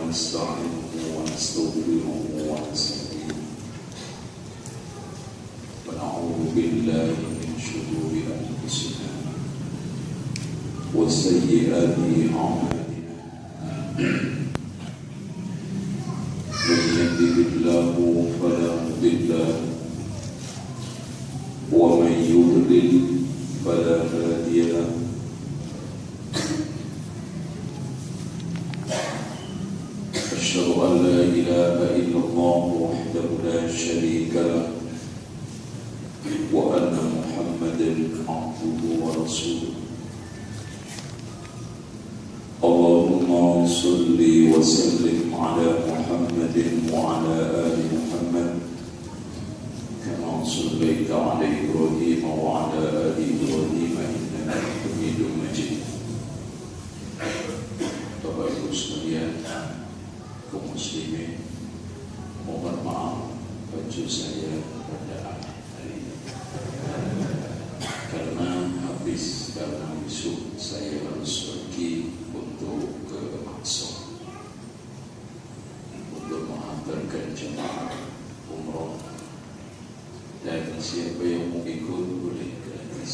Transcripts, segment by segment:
ونستعينه ونستغفره ونستهديه ونعوذ بالله من شرور أنفسنا وسيئات أعمالنا من يهده الله فلا مضل له ومن يضلل فلا هادي له أشهد أن لا إله إلا الله وحده لا شريك له وأن محمدا عبده ورسوله اللهم صل وسلم على محمد وعلى آل محمد كما صليت على إبراهيم وعلى آل إبراهيم إنك حميد مجيد. Bapak Ibu sekalian, kaum muslimin, mohon maaf baju saya pada hari ini karena besok saya harus pergi untuk ke Aqsa untuk menghantarkan jemaah umroh, dan siapa yang mau ikut boleh gratis,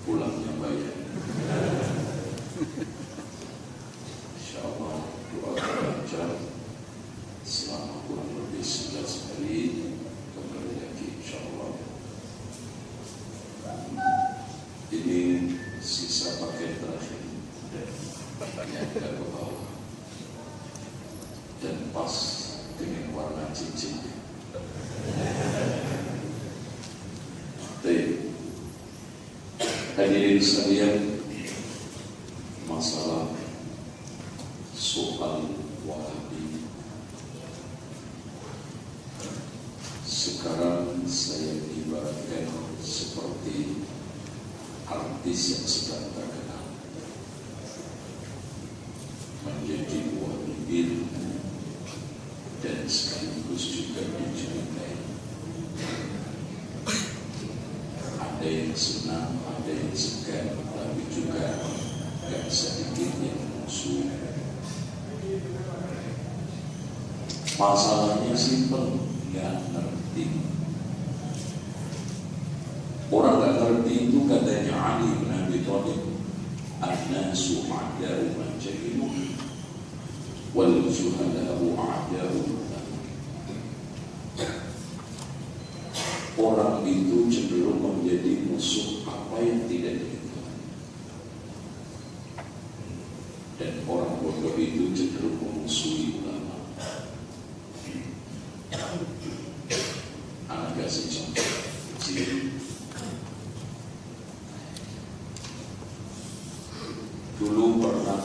pulangnya bayar. Insyaallah doa lancar selama kurang lebih 11 hari kembali lagi insyaallah. Ini sisa paket terakhir yang ke bawah dan pas dengan warna cincin. Hadirin sekalian, masalah soal Wahabi sekarang saya ibaratkan seperti artis yang sedang terkenal menjadi Wahabi dan sekaligus juga dicurigai. Ada yang senang, ada yang segan, tapi juga gak sedikit yang musuh. Masalahnya simpel, gak ngerti. Orang gak ngerti itu katanya Ali bin Abi Thalib, an-nasu a'da'u man jahilu wal juhala'u a'da'u. Orang itu cenderung menjadi musuh apa yang tidak diketahui, dan orang bodoh itu cenderung memusuhi ulama. Anak kasih contoh kecil. Dulu pernah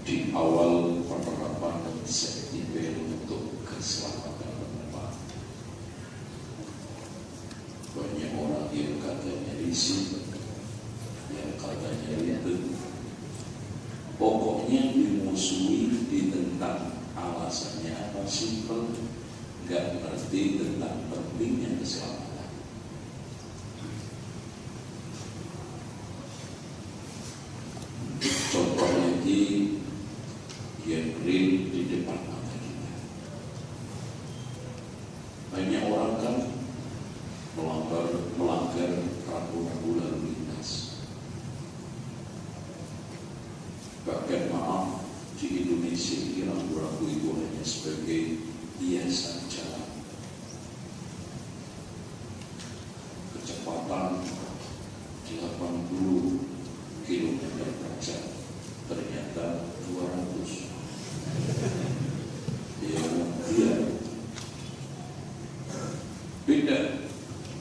di awal penerapan safety untuk keselamatan penerbangan, banyak orang yang katanya risih, yang katanya ribet, pokoknya dimusuhi, ditentang. Alasannya apa? Simpel, gak ngerti tentang pentingnya keselamatan. Contoh lagi yang real di depan mata kita. Banyak orang kan melanggar rambu-rambu lalu lintas. Bahkan maaf, di Indonesia ini rambu-rambu itu hanya sebagai hiasan jalan. Kecepatan 80 km per jam, ternyata 200. Dia beda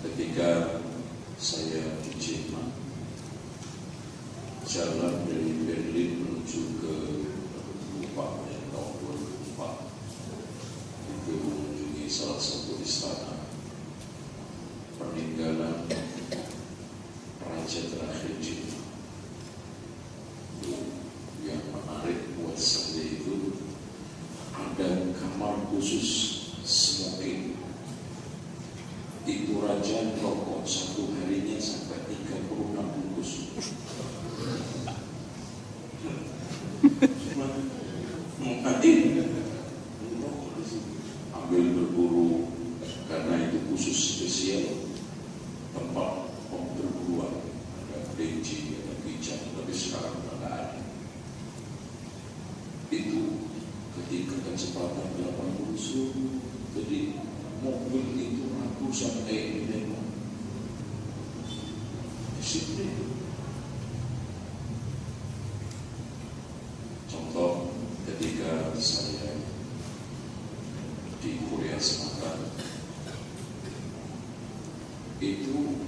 ketika saya di Jerman, jalan dari Berlin menuju ke Lupa tahun 2004 itu mengunjungi salah satu istana peninggalan raja terakhir Jerman. Yang menarik buat saya itu ada kamar khusus smoking. Itu raja rokok satu harinya sampai 36 bungkus. khusus spesial tempat perguruan, ada PJ, ada bijak, tapi sekarang tidak ada. Itu ketika kecepatan 80 jadi mobil itu ratusan memang disiplin. Contoh ketika saya di Korea Selatan itu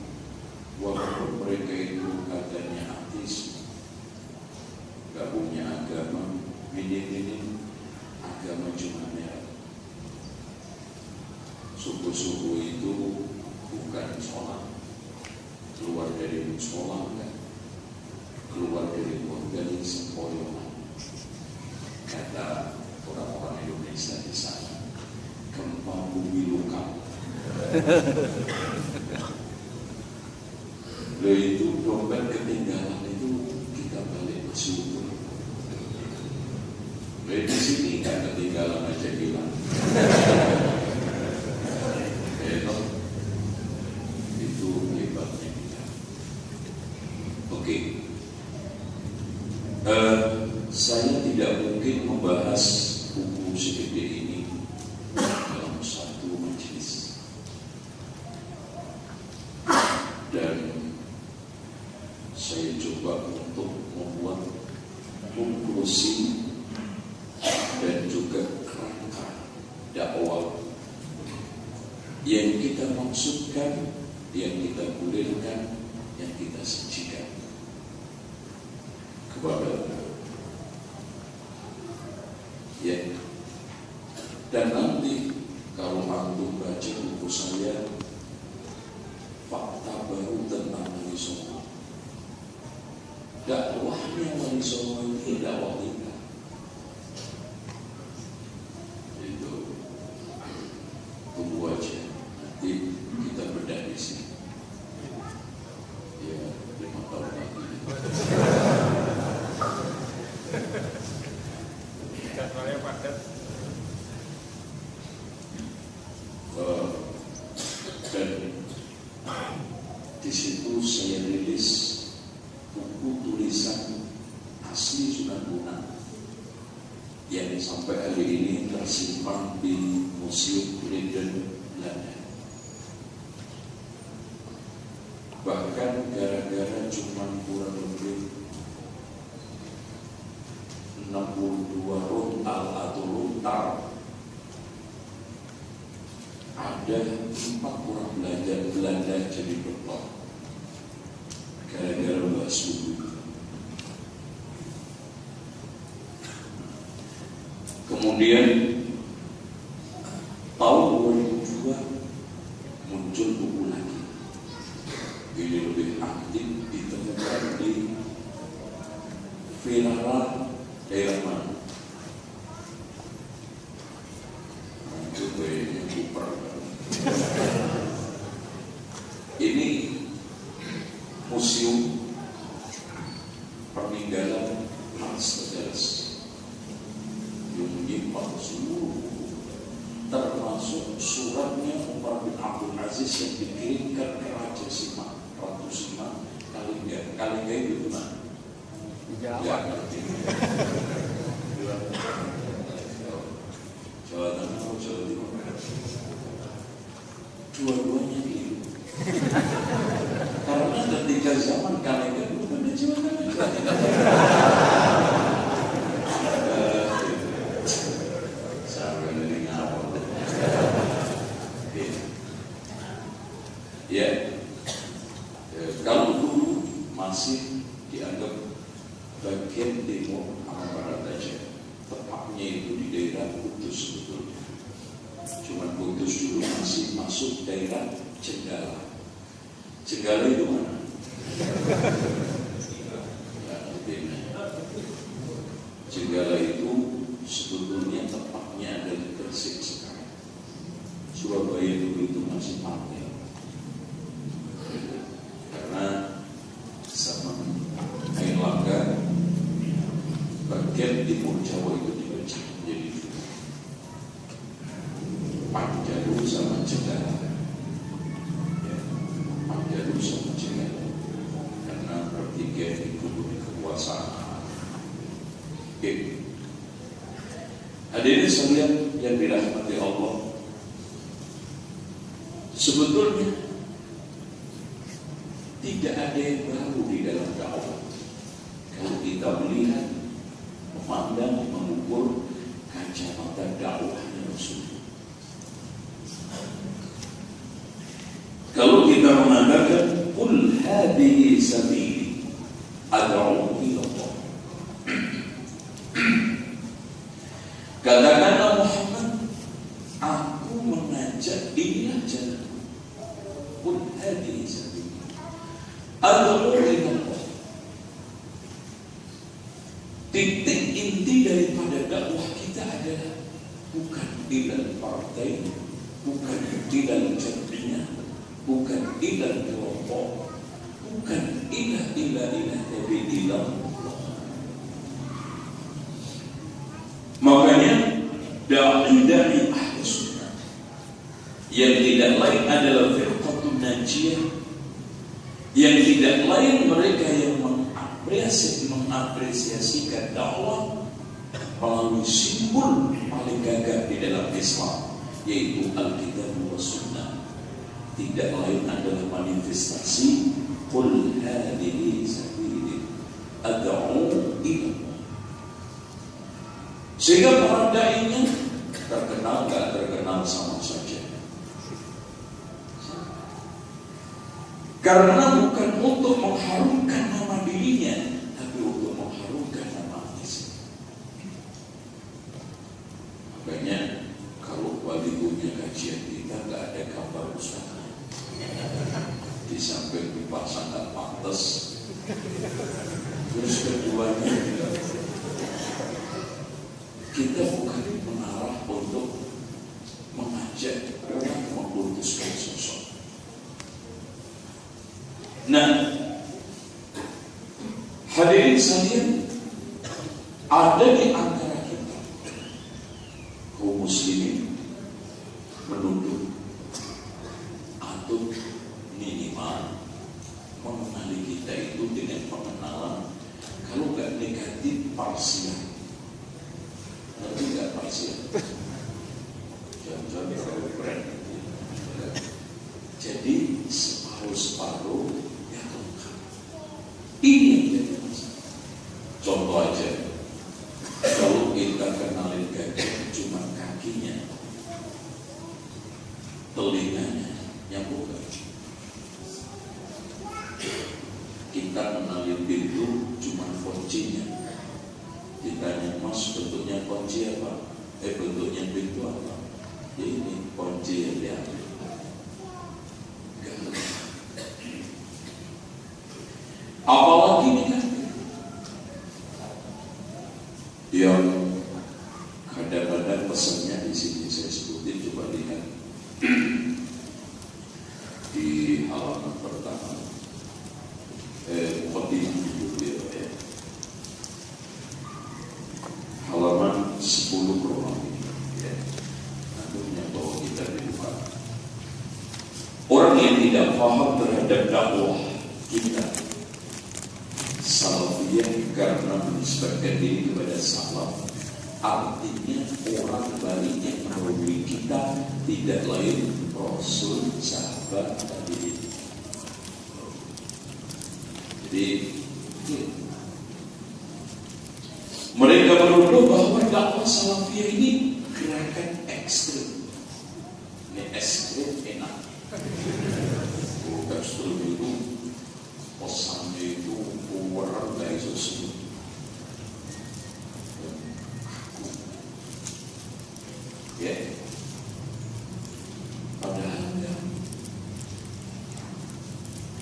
walaupun mereka itu katanya ateis, gak punya agama, minim agama cuma merah. Subuh-subuh itu bukan sholat, keluar dari musola kan, keluar dari organisasi sempoyongan. Kata orang-orang Indonesia di sana, gempa bumi lokal. Lalu itu dompet ketinggalan itu kita balik bersyukur. Lalu di sini kan ketinggalan aja hilang. Itu hebatnya kita. Oke. Saya tidak mungkin membahas buku segede ini dalam satu majelis. Dan saya coba untuk membuat konklusi dan juga kerangka dakwah yang kita maksudkan, yang kita gulirkan, yang kita sajikan kepada ya. Dan nanti kalau antum baca buku saya fakta baru tentang Wali Songo, dakwahnya Wali Songo ini dakwah kita. Itu tunggu aja, nanti kita bedah di sini. Ya, 5 tahun lagi. Jadwalnya padat. Dan di situ saya rilis buku tulisan asli Sunan Bonang yang sampai hari ini tersimpan di Museum Leiden Belanda. Bahkan gara-gara cuma kurang lebih 62 runtal atau luntar, ada 4 orang Belanda jadi dokter gara-gara bahas buku. Kemudian tahun 2002 muncul buku lagi. Ini lebih aktif, ditemukan di Ferrara daerah mana? Itu kayaknya super. Ini museum peninggalan Hans Tegeles yang menyimpan seluruh, termasuk suratnya Umar bin Abdul Aziz yang dikirimkan ke Raja Simak, Ratu Simak, Kalingga itu mana? Jawa. Jawa Tengah atau Jawa Timur? Dua-duanya gitu. Karena ketika zaman Kalingga itu kan di Jawa Tengah. Sampai dari ngawal. Ya, kalau dulu masih dianggap bagian timur sama barat aja, tepatnya itu di daerah Kudus betul. Cuman Kudus dulu masih masuk daerah Jenggala. Jenggala itu mana? Jenggala itu sebetulnya tepatnya ada di Gresik sekarang. Surabaya dulu itu masih pantai. Karena sama Airlangga bagian timur Jawa itu dibagi jadi Panjalu sama Jenggala. Oke. Hadirin sekalian yang dirahmati Allah, sebetulnya tidak ada yang baru di dalam dakwah. Kalau kita melihat, memandang, mengukur kacamata dakwahnya Rasulullah. Kalau kita mengatakan qul hadhihi sabili ad'u ila Allah, katakanlah Muhammad, aku mengajak, inilah jalan. Qul hadhihi sabili ad'u ila Allah. Titik inti daripada dakwah kita adalah bukan ilal partai, bukan ilal jamiah, bukan ilal kelompok, bukan ilah, tapi ilah Allah. Makanya dari ahli sunnah yang tidak lain adalah firqatun najiyah, yang tidak lain mereka yang mengapresiasikan dakwah melalui simbol paling gagah di dalam Islam, yaitu Alkitab wa Sunnah. Tidak lain adalah manifestasi qul hadhihi sabili ad'u ila. Sehingga para dai-nya terkenal gak terkenal sama saja. Karena bukan untuk mengharumkan nama dirinya, tapi untuk mengharumkan nama Islam. Makanya kalau wali punya kajian kita gak ada gambar ustaznya, di samping dipasang gak pantas. Terus keduanya kita bukan mengarah untuk mengajak orang mengkultuskan sosok. Nah, hadirin sekalian, ada di antara kita kaum muslimin menuduh atau minimal mengenali kita itu dengan pengenalan, kalau nggak negatif parsial, nanti nggak parsial, jangan terlalu keren. Jadi separuh-separuh. Ini yang jadi masalah. Contoh aja, kalau kita kenalin gajah cuma kakinya, telinganya nyambung gak? Kita kenalin pintu cuma kuncinya, ditanya mas bentuknya kunci apa? Bentuknya pintu apa? Ya ini kunci yang diambil. Apalagi negatif yang kadang-kadang pesannya di sini saya sebutin, coba lihat di halaman pertama, halaman 10 Romawi, ya. Akhirnya bahwa kita dibuka. Orang yang tidak paham terhadap dakwah kita salafiyah karena menisbatkan diri kepada salaf, artinya orang baik yang mendahului kita tidak lain Rasul, sahabat, tabi'in. Jadi mereka menuduh bahwa dakwah salafiyah ini gerakan ekstrim. Ini ekstrim enak. Ekstrim itu pesannya itu orang gak iso sebut. Ya, padahal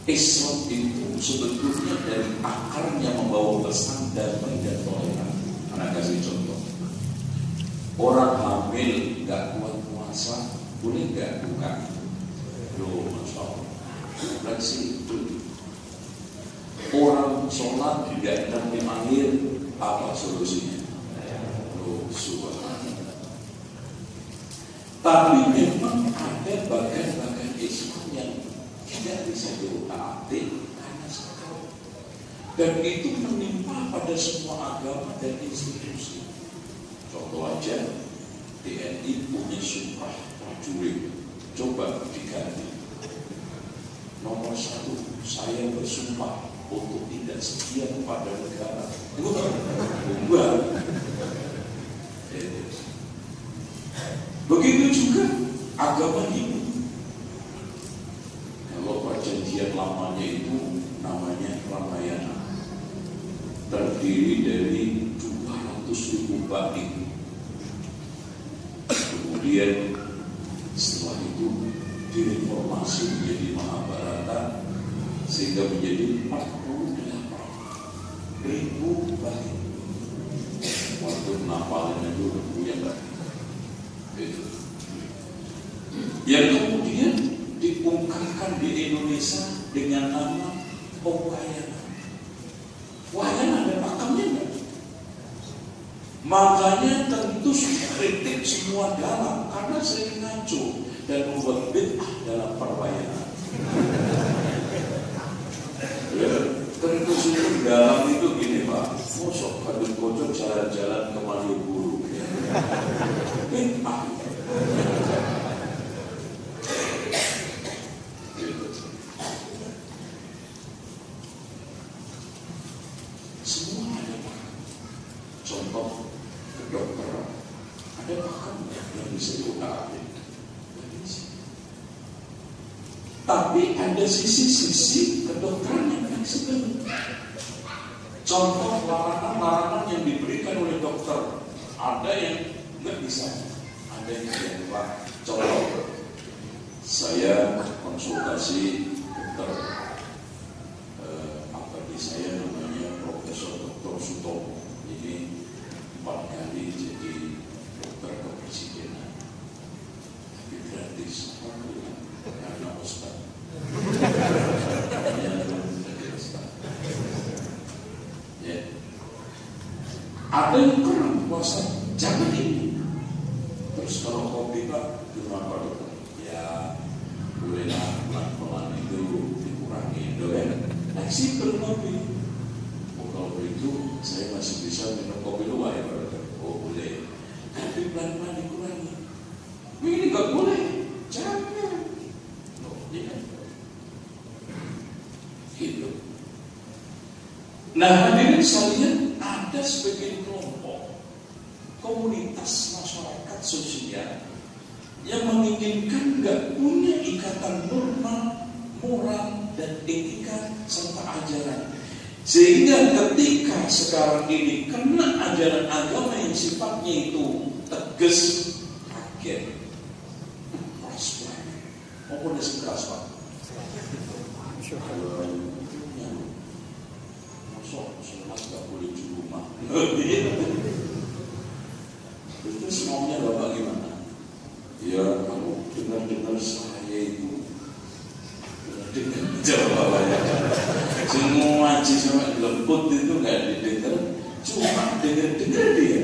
Islam itu sebetulnya dari akarnya membawa pesan damai dan toleran. Anak kasih contoh, orang hamil gak kuat puasa, boleh gak buka? Loh, Masya Allah, fleksibel. Orang sholat tidak nanti akhir, apa solusinya? Loh, subhanallah. Tapi memang ada bagian-bagian Islam yang tidak bisa diutak-atik karena sekali. Dan itu menimpa pada semua agama dan institusi. Contoh aja, TNI punya sumpah prajurit. Coba diganti. Nomor 1, saya bersumpah untuk tidak setia kepada negara. Bukan. Begitu juga agama Hindu. Kalau perjanjian lamanya itu namanya Ramayana, terdiri dari 200.000 bait. Kemudian setelah itu direformasi menjadi Mahabharata sehingga menjadi 48.000 bait. Waktu penapalin itu yang itu. Yang kemudian diungkapkan di Indonesia dengan nama Wayana. Wayana ada pakemnya enggak? Makanya tentu kritik semua dalam karena sering ngaco dan membuat bid'ah dalam perwayanan. Tentu semua dalam itu gini Pak, mosok kadung kocok jalan-jalan ke Malioboro. Bid'ah. Semua ada pakam. Contoh kedokteran, ada pakam yang bisa diunakan. Tapi ada sisi-sisi kedokteran yang fleksibel. Contoh larangan-larangan yang diberikan oleh dokter, ada yang nggak bisa, ada yang tidak. Contoh, saya konsultasi dokter, saya namanya Profesor Dr. Sutomo. Ini 4 kali jadi dokter kepresidenan, tapi gratis. Karena Ustaz. Ya. Ada yang kurang puasa, jangan ini. Terus kalau kopi Pak, kenapa dokter? Ya bolehlah pelan-pelan itu dikurangi, kan? Fleksibel kopi. Kalau begitu saya masih bisa minum kopi luar ya Pak. Oh boleh. Tapi pelan-pelan dikurangi. Ini nggak boleh. Jangan. Loh, ya. Gitu. Nah hadirin sekalian, ada sebagian kelompok komunitas masyarakat sosial yang menginginkan nggak punya ikatan norma, moral dan etika serta ajaran, sehingga ketika sekarang ini kena ajaran agama yang sifatnya itu tegas, kaget, keras banget, maupun keras banget. Masuk sholat nggak boleh di rumah. Terus maunya Bapak gimana? Ya kalau dengar saya itu dengar jawabannya. Semua ngaji sama lembut itu nggak didengar, cuma dengar dia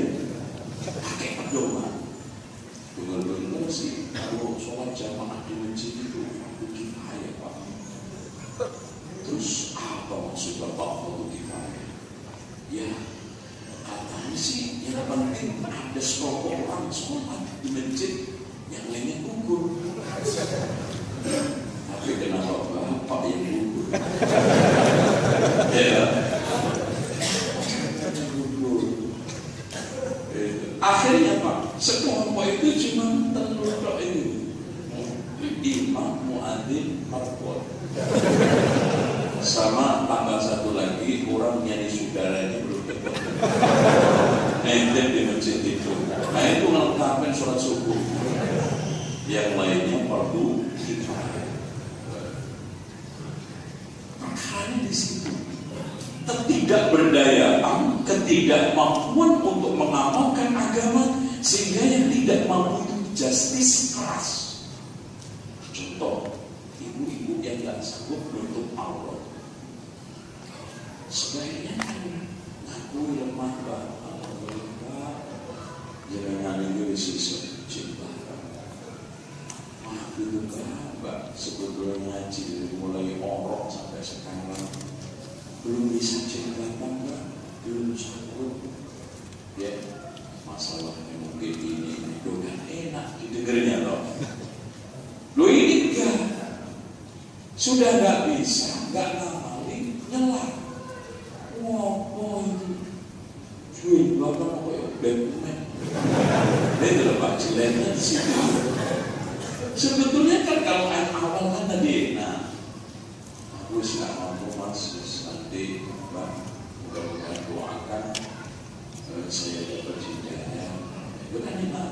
pakai pedoman. Dengar sih kalau sholat jamaah di masjid itu fardu kifayah Pak. Terus apa maksud Bapak fardu kifayah? Ya katanya sih yang penting ada sekelompok orang sholat di masjid, yang lainnya gugur. Tapi kenapa Bapak yang gugur? Ya. Akhirnya Pak, sekelompok itu cuma telur ini. Imam, muadzin, marbot. Sama tambah satu lagi orang nyanyi saudaranya belum dapat. Ente di masjid itu. Nah itu ngelengkapin sholat subuh. Yang lainnya fardu kifayah. Makanya di situ ketidakberdayaan, ketidakmampuan untuk mengamalkan agama, sehingga yang tidak mampu itu justice keras. Contoh, ibu-ibu yang tidak sanggup menutup aurat, sebaiknya ngaku lemah Pak. Alhamdulillah, jangan itu sisa cinta. Maaf itu Mbak, sebetulnya ngaji mulai orok sampai sekarang belum bisa jalan Pak, belum sanggup. Ya, masalahnya mungkin ini kan enak didengarnya loh. Lo ini enggak, sudah nggak bisa, nggak ngamalin, nyelah. Ngopo itu? Cuy, bapak kok ya dokumen. Itu loh Pak, jeleknya di situ. Sebetulnya kan kalau awal kan tadi, nah, aku nggak mampu Mas, nanti Pak, mudah-mudahan doakan saya dapat hidayah. Itu kan enak.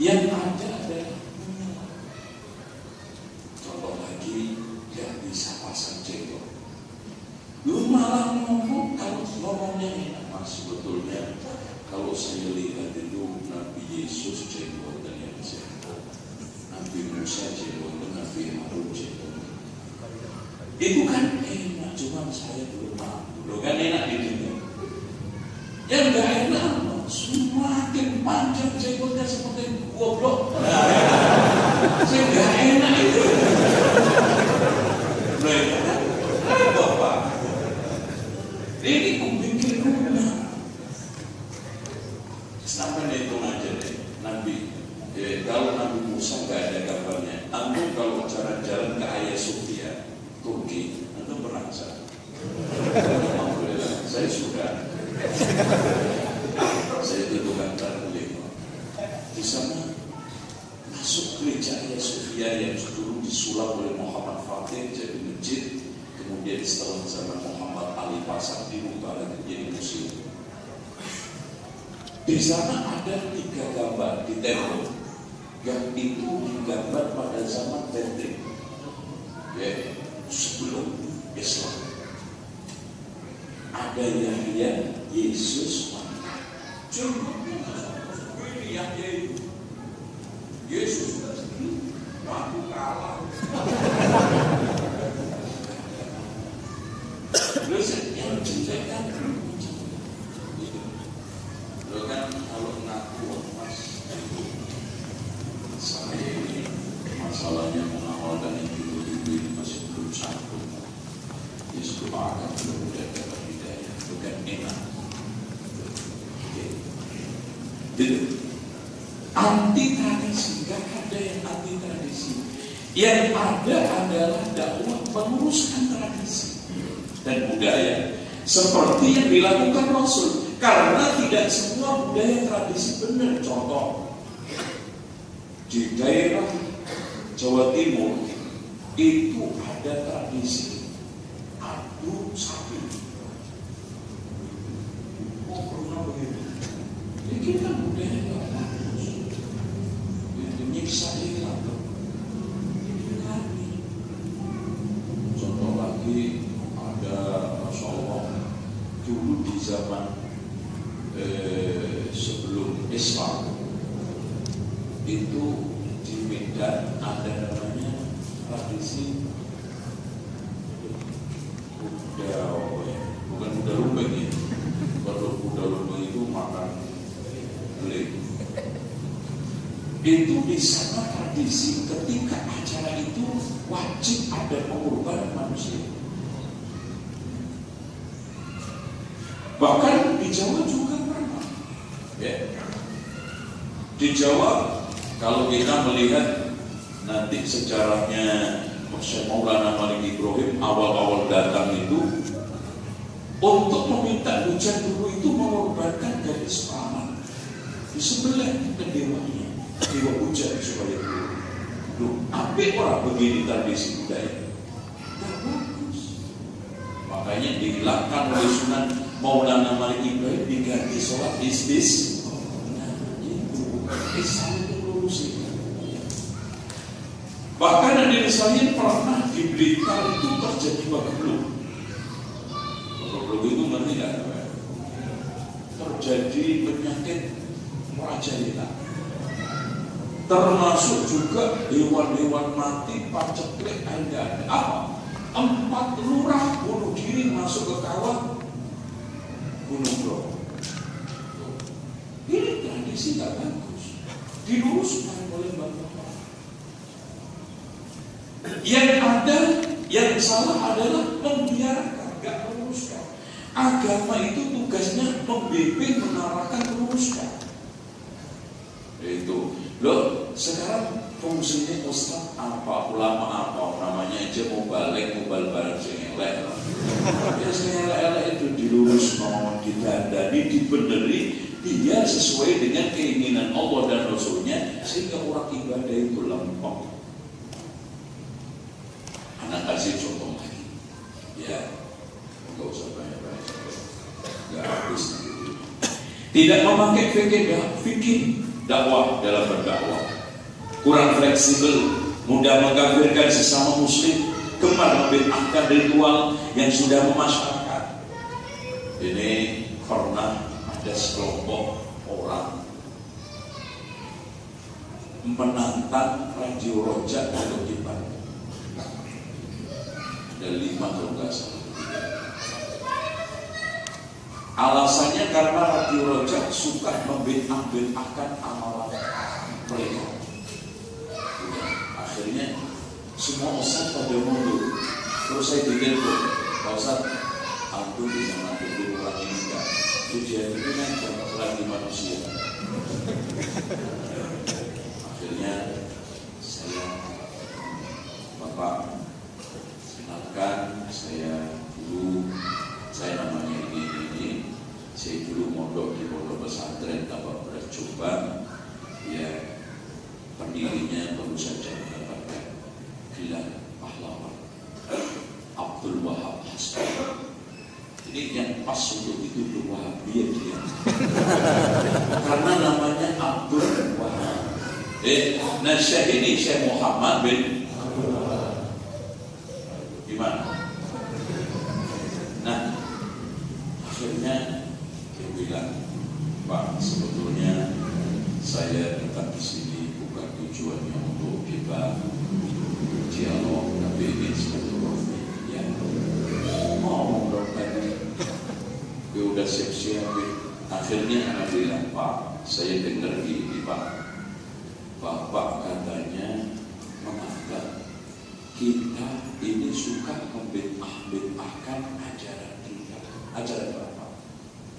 Yang ada adalah contoh lagi, nggak bisa pasang jenggot. Lu malah ngomong, kalau ngomongnya enak Mas, sebetulnya kalau saya lihat itu Nabi Yesus jenggotan yang sehat, Nabi Musa jenggotan, Nabi Harun jenggotan. Itu kan enak, cuma saya belum mampu. Loh kan enak di dunia. Yang gak enak, semakin panjang jenggotnya seperti goblok. Saya gak enak itu. Loh ya kan? Apa Pak? Ini bikin rumah. Sampai hitung aja deh, Nabi. Kalau Nabi Musa gak ada kabarnya, antum kalau jalan-jalan ke Hagia Sophia, Turki, antum pernah kesana? Alhamdulillah, saya sudah. Saya itu bukan terlalu di sana masuk gereja Hagia Sophia yang dulu disulap oleh Muhammad Fatih jadi masjid, kemudian setelah zaman Muhammad Ali Pasang dirubah lagi menjadi museum. Di sana ada 3 gambar di tembok yang itu digambar pada zaman Tentri, ya, sebelum Islam. Ada Yahya, Yesus, jengotnya ini yang itu. Yesus aku kalah. Terus yang ceritakan lo kan kalau ngaku Mas, saya ini masalahnya mengamalkan itu masih belum sanggup. Yesus akan mudah dapat hidayah, bukan enak. Jadi anti tradisi, gak ada yang anti tradisi. Yang ada adalah dakwah meluruskan tradisi dan budaya seperti yang dilakukan Rasul. Karena tidak semua budaya tradisi benar. Contoh, di daerah Jawa Timur itu ada tradisi adu sapi. Oh, pernah begitu? Ini kita budaya nggak bagus. Itu nyiksa dia lagi. Contoh lagi ada, Masya Allah, dulu di zaman sebelum Islam itu di Medan ada namanya tradisi bukan kuda lumping ya. Kalau kuda lumping itu makan beling. Itu di sana tradisi ketika acara itu wajib ada pengorbanan manusia. Bahkan di Jawa juga pernah. Ya. Di Jawa kalau kita melihat nanti sejarahnya Syekh Maulana Malik Ibrahim awal-awal datang itu untuk meminta hujan dulu itu mengorbankan gadis perawan di sebelah kedewanya, dewa hujan supaya dulu. Apik orang begini tradisi budaya. Tidak bagus. Makanya dihilangkan oleh Sunan Maulana Malik Ibrahim diganti sholat istis. Nah, itu Islam itu lurusin. Bahkan ada misalnya pernah di Blitar itu terjadi bagebluk. Bagebluk itu ngerti nggak? Terjadi penyakit merajalela. Termasuk juga hewan-hewan mati, paceklik, ada apa? 4 lurah bunuh diri masuk ke kawah Gunung Bromo. Ini tradisi tak bagus, diluruskan oleh Bapak. Yang ada, yang salah adalah membiarkan. Agama itu tugasnya membimbing, mengarahkan, meluruskan. Itu loh, sekarang fungsinya ustaz apa, ulama apa, namanya aja mau balik, mau bareng sing elek. Ya sing elek itu dilurus, mau didandani, dibeneri, dia sesuai dengan keinginan Allah dan Rasulnya, sehingga orang ibadah itu lempeng. Anak kasih contoh lagi, ya, nggak usah banyak-banyak, nggak habis gitu. Tidak memakai fikih dakwah dalam berdakwah, kurang fleksibel, mudah mengkafirkan sesama muslim, gemar membid'ahkan ritual yang sudah memasyarakat. Ini pernah ada sekelompok orang menantang Radio Rojak untuk di Bandung. Ada 5 kalau nggak salah. Alasannya karena Radio Rojak suka membid'ahkan amalan mereka. Akhirnya semua ustaz pada mundur. Terus saya ditelepon, Pak Ustaz, aku bisa ngatur orang ini enggak? Dia itu kan lagi manusia. Akhirnya saya, Bapak, kenalkan saya dulu, saya namanya ini, saya dulu mondok di pondok pesantren Tabak Beras Jombang, ya pendirinya baru saja mendapatkan gelar pahlawan Abdul Wahab Hasbi. Ini yang pas untuk itu Abdul Wahab dia karena namanya Abdul Wahab. Nah Syekh ini Syekh Muhammad bin gimana? Nah akhirnya dia bilang, Pak, sebetulnya saya datang di sini bukan tujuannya untuk kita dialog, tapi ini silaturahmi. Ya, ngomong dong tadi, dia udah siap-siap. Akhirnya anak bilang, Pak, saya dengar gini Pak, Bapak katanya menganggap kita ini suka membid'ahkan ajaran kita, ajaran Bapak.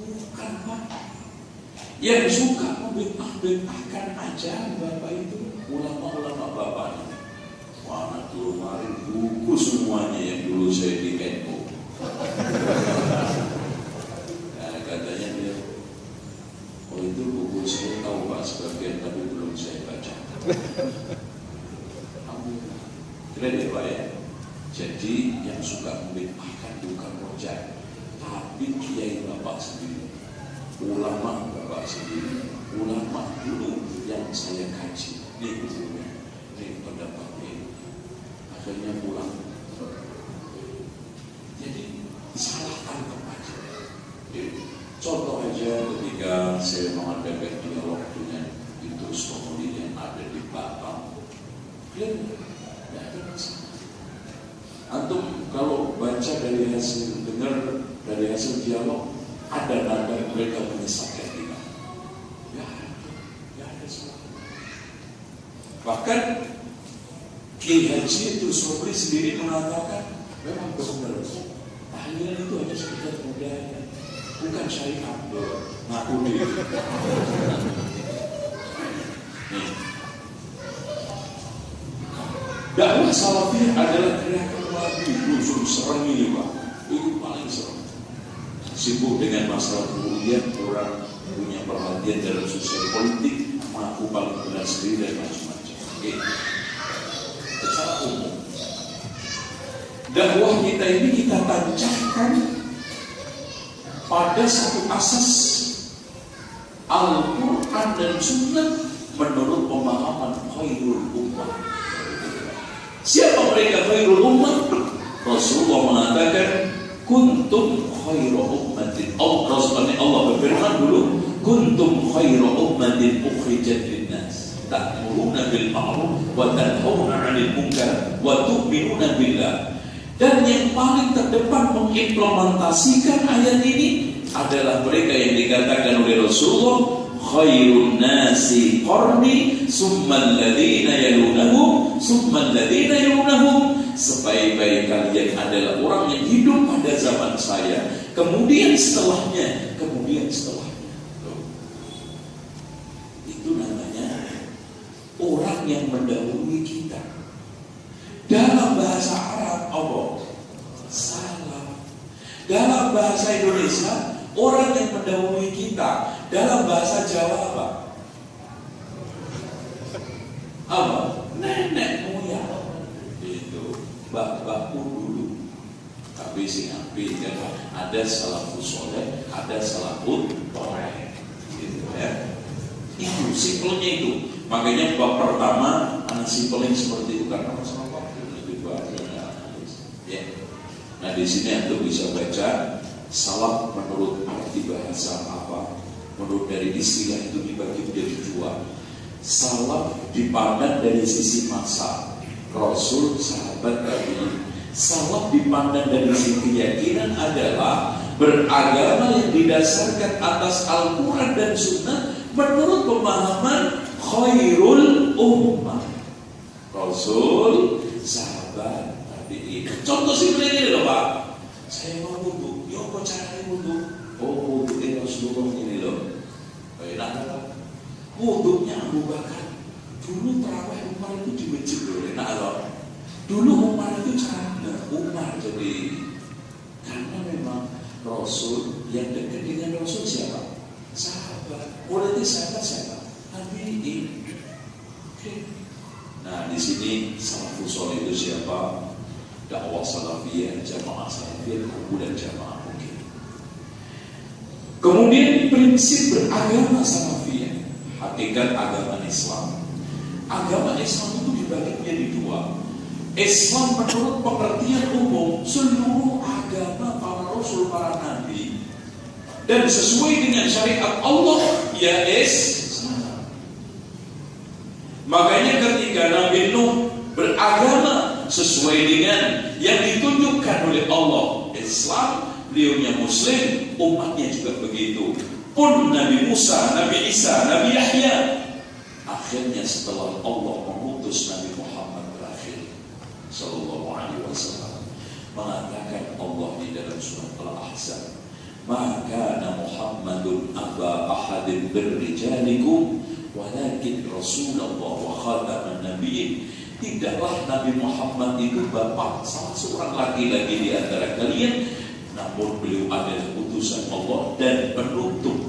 Bukan Pak. Yang suka membid'ahkan ajaran Bapak itu ulama-ulama Bapaknya. Wah, anak dulu kemarin buku semuanya yang dulu saya di Kenpo. Nah, katanya dia, oh itu buku saya tahu Pak sebagian, tapi belum saya baca. Keren ya Pak ya. Jadi yang suka membid'ahkan bukan Rojak, tapi kiai Bapak sendiri, ulama Bapak sendiri, ulama dulu yang saya kaji. Ini bukunya, ini pendapat ini. Akhirnya pulang. Jadi salah tangkap aja. Contoh aja ketika saya mengadakan dialog dengan Idrus Komodin yang ada di Batam, dia tidak ada masalah. Antum kalau baca dari hasil, dengar dari hasil dialog, ada nada mereka menyesatkan kita. Ya ada salah. Bahkan Kiai Haji Idrus Sobri sendiri mengatakan memang benar tahlilan itu hanya sekedar budaya, bukan syariat. Ngaku diri. Dakwah salafiyah adalah gerakan wabi rusun serem ini Pak. Itu paling serem. Sibuk dengan masalah kemudian orang punya perhatian dalam sosial politik, mengaku paling benar sendiri dan macam-macam. Secara umum, dakwah kita ini kita tancapkan pada satu asas Al-Quran dan Sunnah menurut pemahaman khairul ummah. Siapa mereka khairul ummah? Rasulullah mengatakan kuntum khairu ummatin. Allah berfirman dulu, kuntum khairu ummatin ukhrijat linnas ta'muruna bil ma'ruf wa tanhauna 'anil munkar wa tu'minuna billah. Dan yang paling terdepan mengimplementasikan ayat ini adalah mereka yang dikatakan oleh Rasulullah, khairun nasi qarni summal ladzina yalunahum summal ladzina yalunahum. Sebaik-baik kalian adalah orang yang hidup pada zaman saya, Kemudian setelahnya. Itu namanya orang yang mendahului kita. Dalam bahasa Arab apa? Salam. Dalam bahasa Indonesia, orang yang mendahului kita. Dalam bahasa Jawa apa? Apa? Nenek moyang. Itu bapakku dulu. Tapi sing api kan ada salafus soleh, ada salafus toleh, gitu ya. Itu simpelnya itu. Makanya bab pertama anak simpelnya seperti itu karena masalah waktu lebih banyak. Ya. Nah di sini Anda bisa baca salaf menurut arti bahasa apa? Menurut dari istilah itu dibagi menjadi dua. Salaf dipandang dari sisi masa, Rasul, sahabat, tabi'in. Salaf dipandang dari sisi keyakinan adalah beragama yang didasarkan atas Al-Quran dan Sunnah menurut pemahaman khairul ummah, Rasul, sahabat, tabi'in. Contoh simpel ini loh Pak. Saya mau wudhu, ya apa caranya wudhu? Oh wudhunya Rasulullah ini loh. Enak lah. Wudhunya Abu Bakar. Dulu terawih Umar itu di masjid loh. Enak loh. Dulu Umar itu caranya Umar jadi karena memang Rasul yang dekat dengan Rasul siapa? Sahabat. Berarti sahabat siapa? Tabi'in. Oke. Nah di sini salafus saleh itu siapa? Dakwah salafiyah, jamaah salafiyah, kemudian jamaah mungkin. Kemudian prinsip beragama salafiyah, hakikat agama Islam. Agama Islam itu dibagi menjadi dua. Islam menurut pengertian umum seluruh agama para Rasul, para Nabi, dan sesuai dengan syariat Allah ya Islam. Makanya ketika Nabi Nuh beragama sesuai dengan yang ditunjukkan oleh Allah Islam, beliaunya Muslim, umatnya juga begitu. Pun Nabi Musa, Nabi Isa, Nabi Yahya, akhirnya setelah Allah mengutus Nabi Muhammad berakhir Sallallahu Alaihi Wasallam, mengatakan Allah di dalam surat Al-Ahzab, maka Muhammadun aba ahadin berrijalikum walakin Rasulullah wa khataman nabiyyin. Tidaklah Nabi Muhammad itu bapak salah seorang laki-laki di antara kalian, namun beliau adalah utusan Allah dan penutup.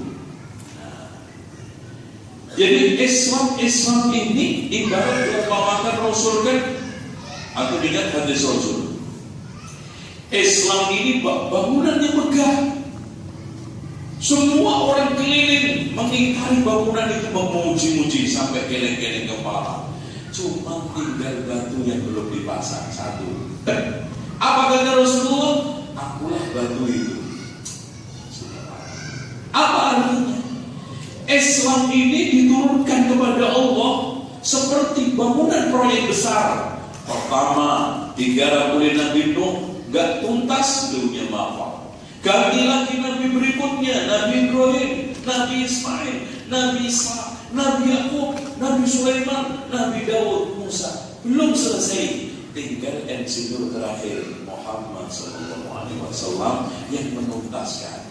Jadi Islam ini ibarat umpamakan Rasul kan. Aku ingat hadis Rasul. Islam ini bangunan yang megah. Semua orang keliling mengingkari bangunan itu, memuji-muji sampai geleng-geleng kepala. Cuma tinggal batu yang belum dipasang satu. Apa kata Rasulullah? Akulah batu itu. Apa artinya? Islam ini diturunkan kepada Allah seperti bangunan proyek besar. Pertama, digarap oleh Nabi Nuh, gak tuntas, dunia maaf. Ganti lagi Nabi berikutnya, Nabi Ibrahim, Nabi Ismail, Nabi Isa, Nabi Yakub, Nabi Sulaiman, Nabi Daud, Musa. Belum selesai, tinggal insinyur terakhir Muhammad Sallallahu Alaihi Wasallam yang menuntaskan.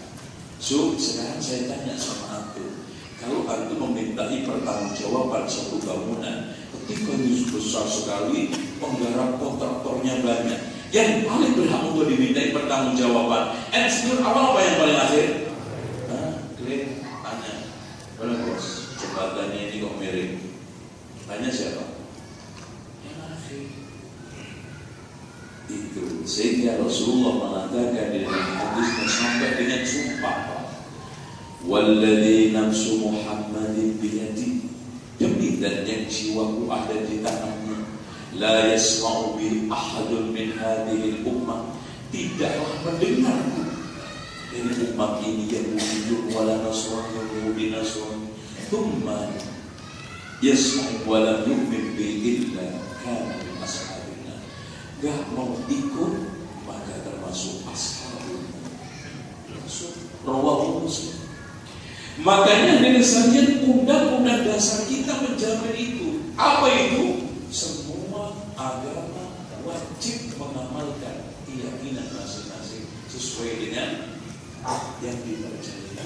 So, sekarang saya tanya sama antum, kalau antum memintai pertanggungjawaban satu bangunan, ketika itu besar sekali, penggarap kontraktornya banyak, yang paling berhak untuk dimintai pertanggungjawaban, insinyur awal apa yang paling akhir? Clear, tanya, boleh bos, jembatannya ini kok miring? Tanya siapa? Yang akhir. Itu sehingga Rasulullah mengatakan di dalam hadisnya sampai dengan sumpah, walladzi nafsu Muhammadin biyadi, demi dan yang jiwaku ada di tangannya, la yasma'u bi ahadun min hadhihi ummah, tidaklah mendengarku dari umat ini yang Yahudi wala Nasrani Yahudi Nasrani thumma yasma'u wala yu'min bi illa kana min ashabina, gak mau ikut maka termasuk ashabun rawahu Muslim. Makanya dengan sekalian undang-undang dasar kita menjamin itu. Apa itu? Semua agama wajib mengamalkan keyakinan masing-masing sesuai dengan yang dipercaya.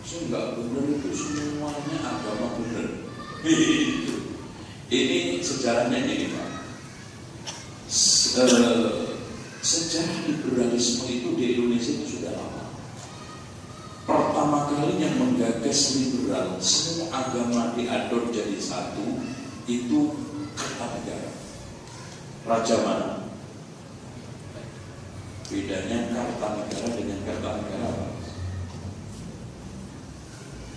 So nggak benar itu semuanya agama benar. Ini sejarahnya ini Pak. Sejarah liberalisme itu di Indonesia itu sudah lama. Pertama kali yang menggagas liberal, semua agama diadop jadi satu, itu Kartanegara. Raja mana? Bedanya Kartanegara dengan Kartanegara apa?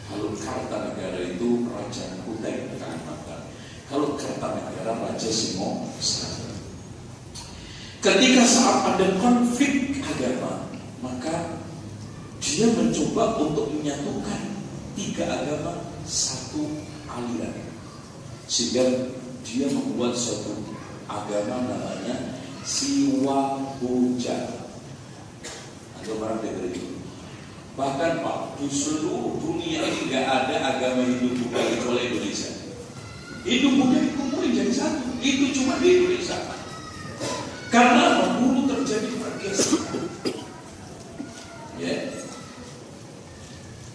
Kalau Kartanegara itu Raja Kutai Kalimantan. Kalau Kartanegara Raja Singosari. Ketika saat ada konflik agama, maka dia mencoba untuk menyatukan 3 agama satu aliran, sehingga dia membuat suatu agama namanya Siwabuja. Ada orang dengar itu. Bahkan Pak, di seluruh dunia ini nggak ada agama Hindu Buddha kecuali Indonesia. Hindu Buddha dikumpulin jadi satu. Itu cuma di Indonesia. Karena dulu terjadi pergeseran. Ya.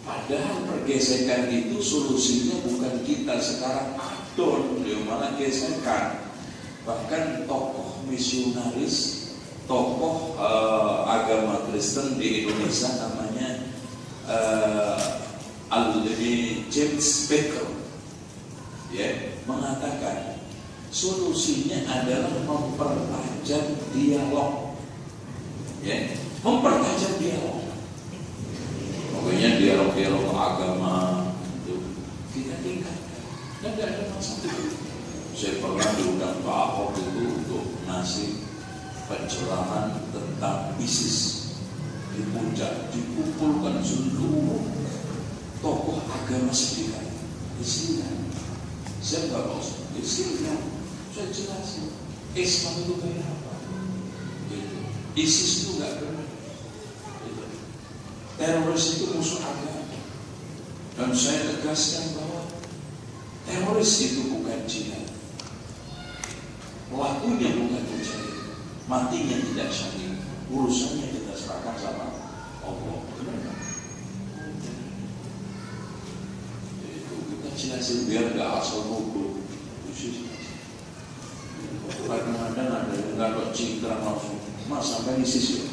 Padahal pergesekan itu solusinya bukan kita sekarang adon, dia malah gesekan. Bahkan tokoh misionaris, tokoh agama Kristen di Indonesia namanya James Baker, ya, mengatakan solusinya adalah mempertajam dialog, ya, mempertajam dialog. Pokoknya dialog agama itu kita tingkatkan dan tidak ada masalah. Saya pernah diundang Pak Ahok itu untuk ngasih pencerahan tentang ISIS di puncak, dikumpulkan seluruh tokoh agama sekitar di sini. Saya nggak mau di sini, saya jelasin Islam itu kayak apa. Gitu. ISIS itu nggak benar. Gitu. Teroris itu musuh agama. Dan saya tegaskan bahwa teroris itu bukan jihad. Pelakunya bukan mujahid, matinya tidak syahid, urusannya kita serahkan sama Allah. Benar? Itu kita jelasin biar nggak asal nuduh. Kadang-kadang ada yang nggak kok cingkrang langsung, mas sampai di sisi.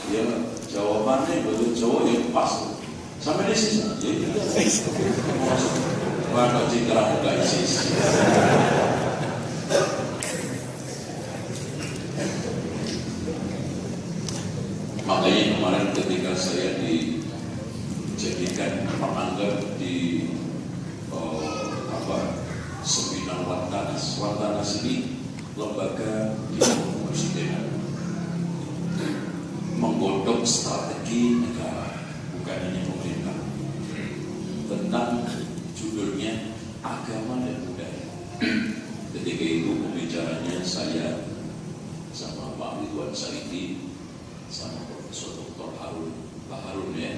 Ya jawabannya bagi Jawa yang pas, sampai di sisi. Jadi nggak cingkrang nggak ISIS. Makanya kemarin ketika saya dijadikan penanggar di seminar Wantanas ini lembaga di kepresidenan menggodok strategi negara, bukan hanya pemerintah, tentang judulnya agama dan budaya. Ketika itu pembicaranya saya sama Pak Ridwan Saidi sama Profesor Dr. Harun ya,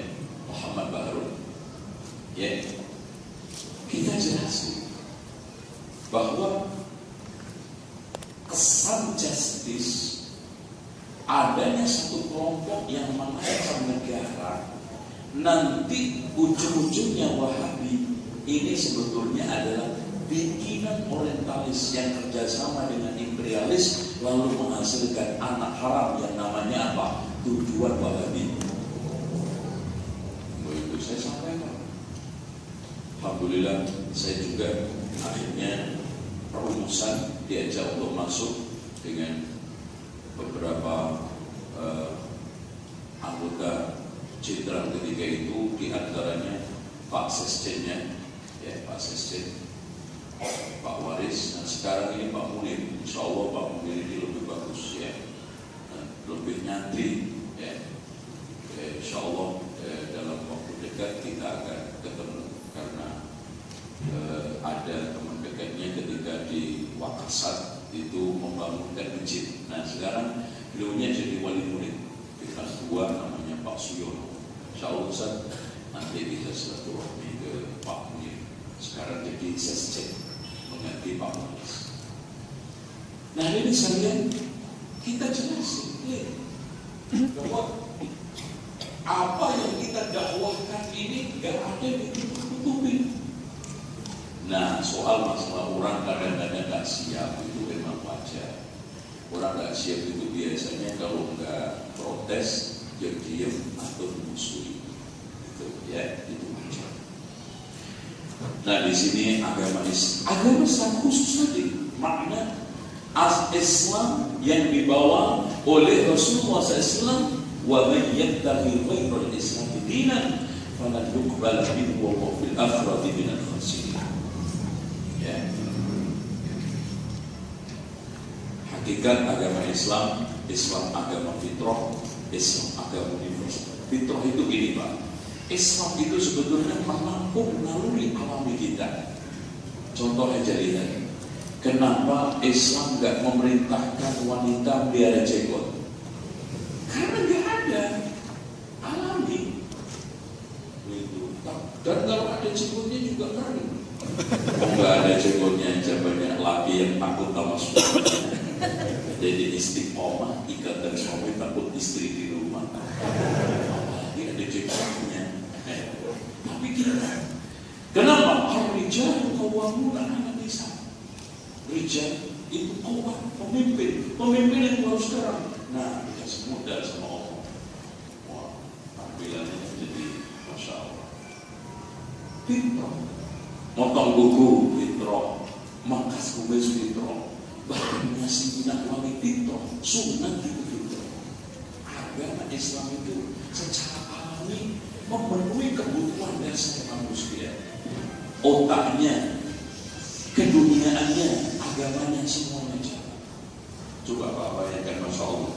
Muhammad Baharun. Ya, kita jelasin bahwa kesan justice, adanya satu kelompok yang mengancam negara, nanti ujung-ujungnya Wahabi, ini sebetulnya adalah bikinan orientalis yang kerjasama dengan imperialis, lalu menghasilkan anak haram yang namanya apa? Tujuan Wahabi. Begitu saya sampaikan. Alhamdulillah saya juga akhirnya perumusan diajak untuk masuk dengan beberapa anggota jenderal ketika itu, diantaranya Pak Sesjennya, ya Pak Sesjen, Pak Waris. Nah sekarang ini Pak Munir, insya Allah Pak Munir ini lebih bagus ya, lebih nyantri ya. Insya Allah dalam waktu dekat kita akan ketemu, karena ada teman dekatnya ketika di Wakarsat itu membangunkan masjid. Nah sekarang beliaunya jadi wali murid di kelas 2, namanya Pak Suyono. Insya Allah Ustaz, nanti kita silaturahmi ke Pak Munir. Sekarang jadi Sesjen mengganti Pak Waris. Nah ini sekalian kita jelasin, bahwa apa yang kita dakwahkan ini gak ada yang ditutup-tutupin. Nah, soal masalah orang kadang-kadang gak siap itu memang wajar. Orang gak siap itu biasanya kalau nggak protes, diam atau musuhi. Itu ya, itu wajar. Nah, di sini agama Islam khusus tadi makna Islam yang dibawa oleh Rasulullah SAW, wa man yattabi ghairal Islam dinan falan yuqbal minhu wa huwa fil akhirati minal khasirin. Ya. Hakikat agama Islam agama fitrah, Islam agama universal. Fitrah itu gini Pak, Islam itu sebetulnya menampung naluri alami kita. Contoh aja lihat, kenapa Islam nggak memerintahkan wanita pelihara jenggot? Karena nggak ada, alami. Itu. Dan kalau ada jenggotnya juga keren. Nggak ada jenggotnya aja banyak laki yang takut sama suaminya. Jadi istiqomah, ikatan suami takut istri di rumah. Apalagi ada jenggotnya. Tapi kita, kenapa? Ar-rijal qawwamuna 'ala nisa. Rijal itu kuat, pemimpin yang baru sekarang. Nah, dikasih modal sama Allah. Wah, tampilannya jadi Masya Allah. Fitrah, motong kuku fitrah, mangkas kumis fitrah, bahkan ngasih minyak wangi fitrah, sunat itu fitrah. Agama Islam itu secara alami memenuhi kebutuhan dasar manusia. Otaknya, keduniaannya, agamanya semuanya jalan. Coba Pak bayangkan, Masya Allah,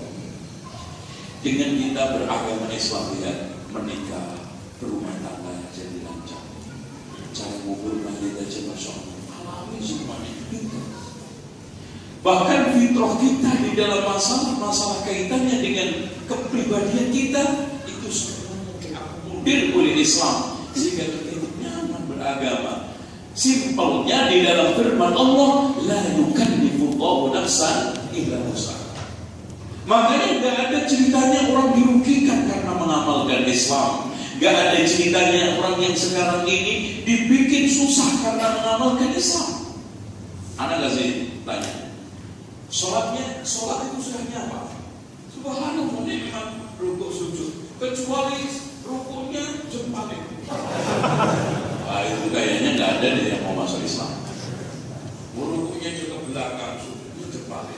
dengan kita beragama Islam, lihat menikah, berumah tangga jadi lancar, cara ngobrol kita aja Masya Allah, alami semuanya itu. Bahkan fitrah kita di dalam masalah kaitannya dengan kepribadian kita itu semuanya diakomodir oleh Islam sehingga kita itu nyaman beragama. Simpelnya di dalam firman Allah, la yukallifullahu nafsan illa wus'aha. Makanya gak ada ceritanya orang dirugikan karena mengamalkan Islam. Gak ada ceritanya orang yang sekarang ini dibikin susah karena mengamalkan Islam. Anda gak sih tanya, sholat itu susahnya apa? Subhanallah, nikmat rukuk sujud, kecuali rukuknya jempol. Nah, itu kayaknya nggak ada deh yang mau masuk Islam. Rukuknya juga belakang, sujudnya jempol.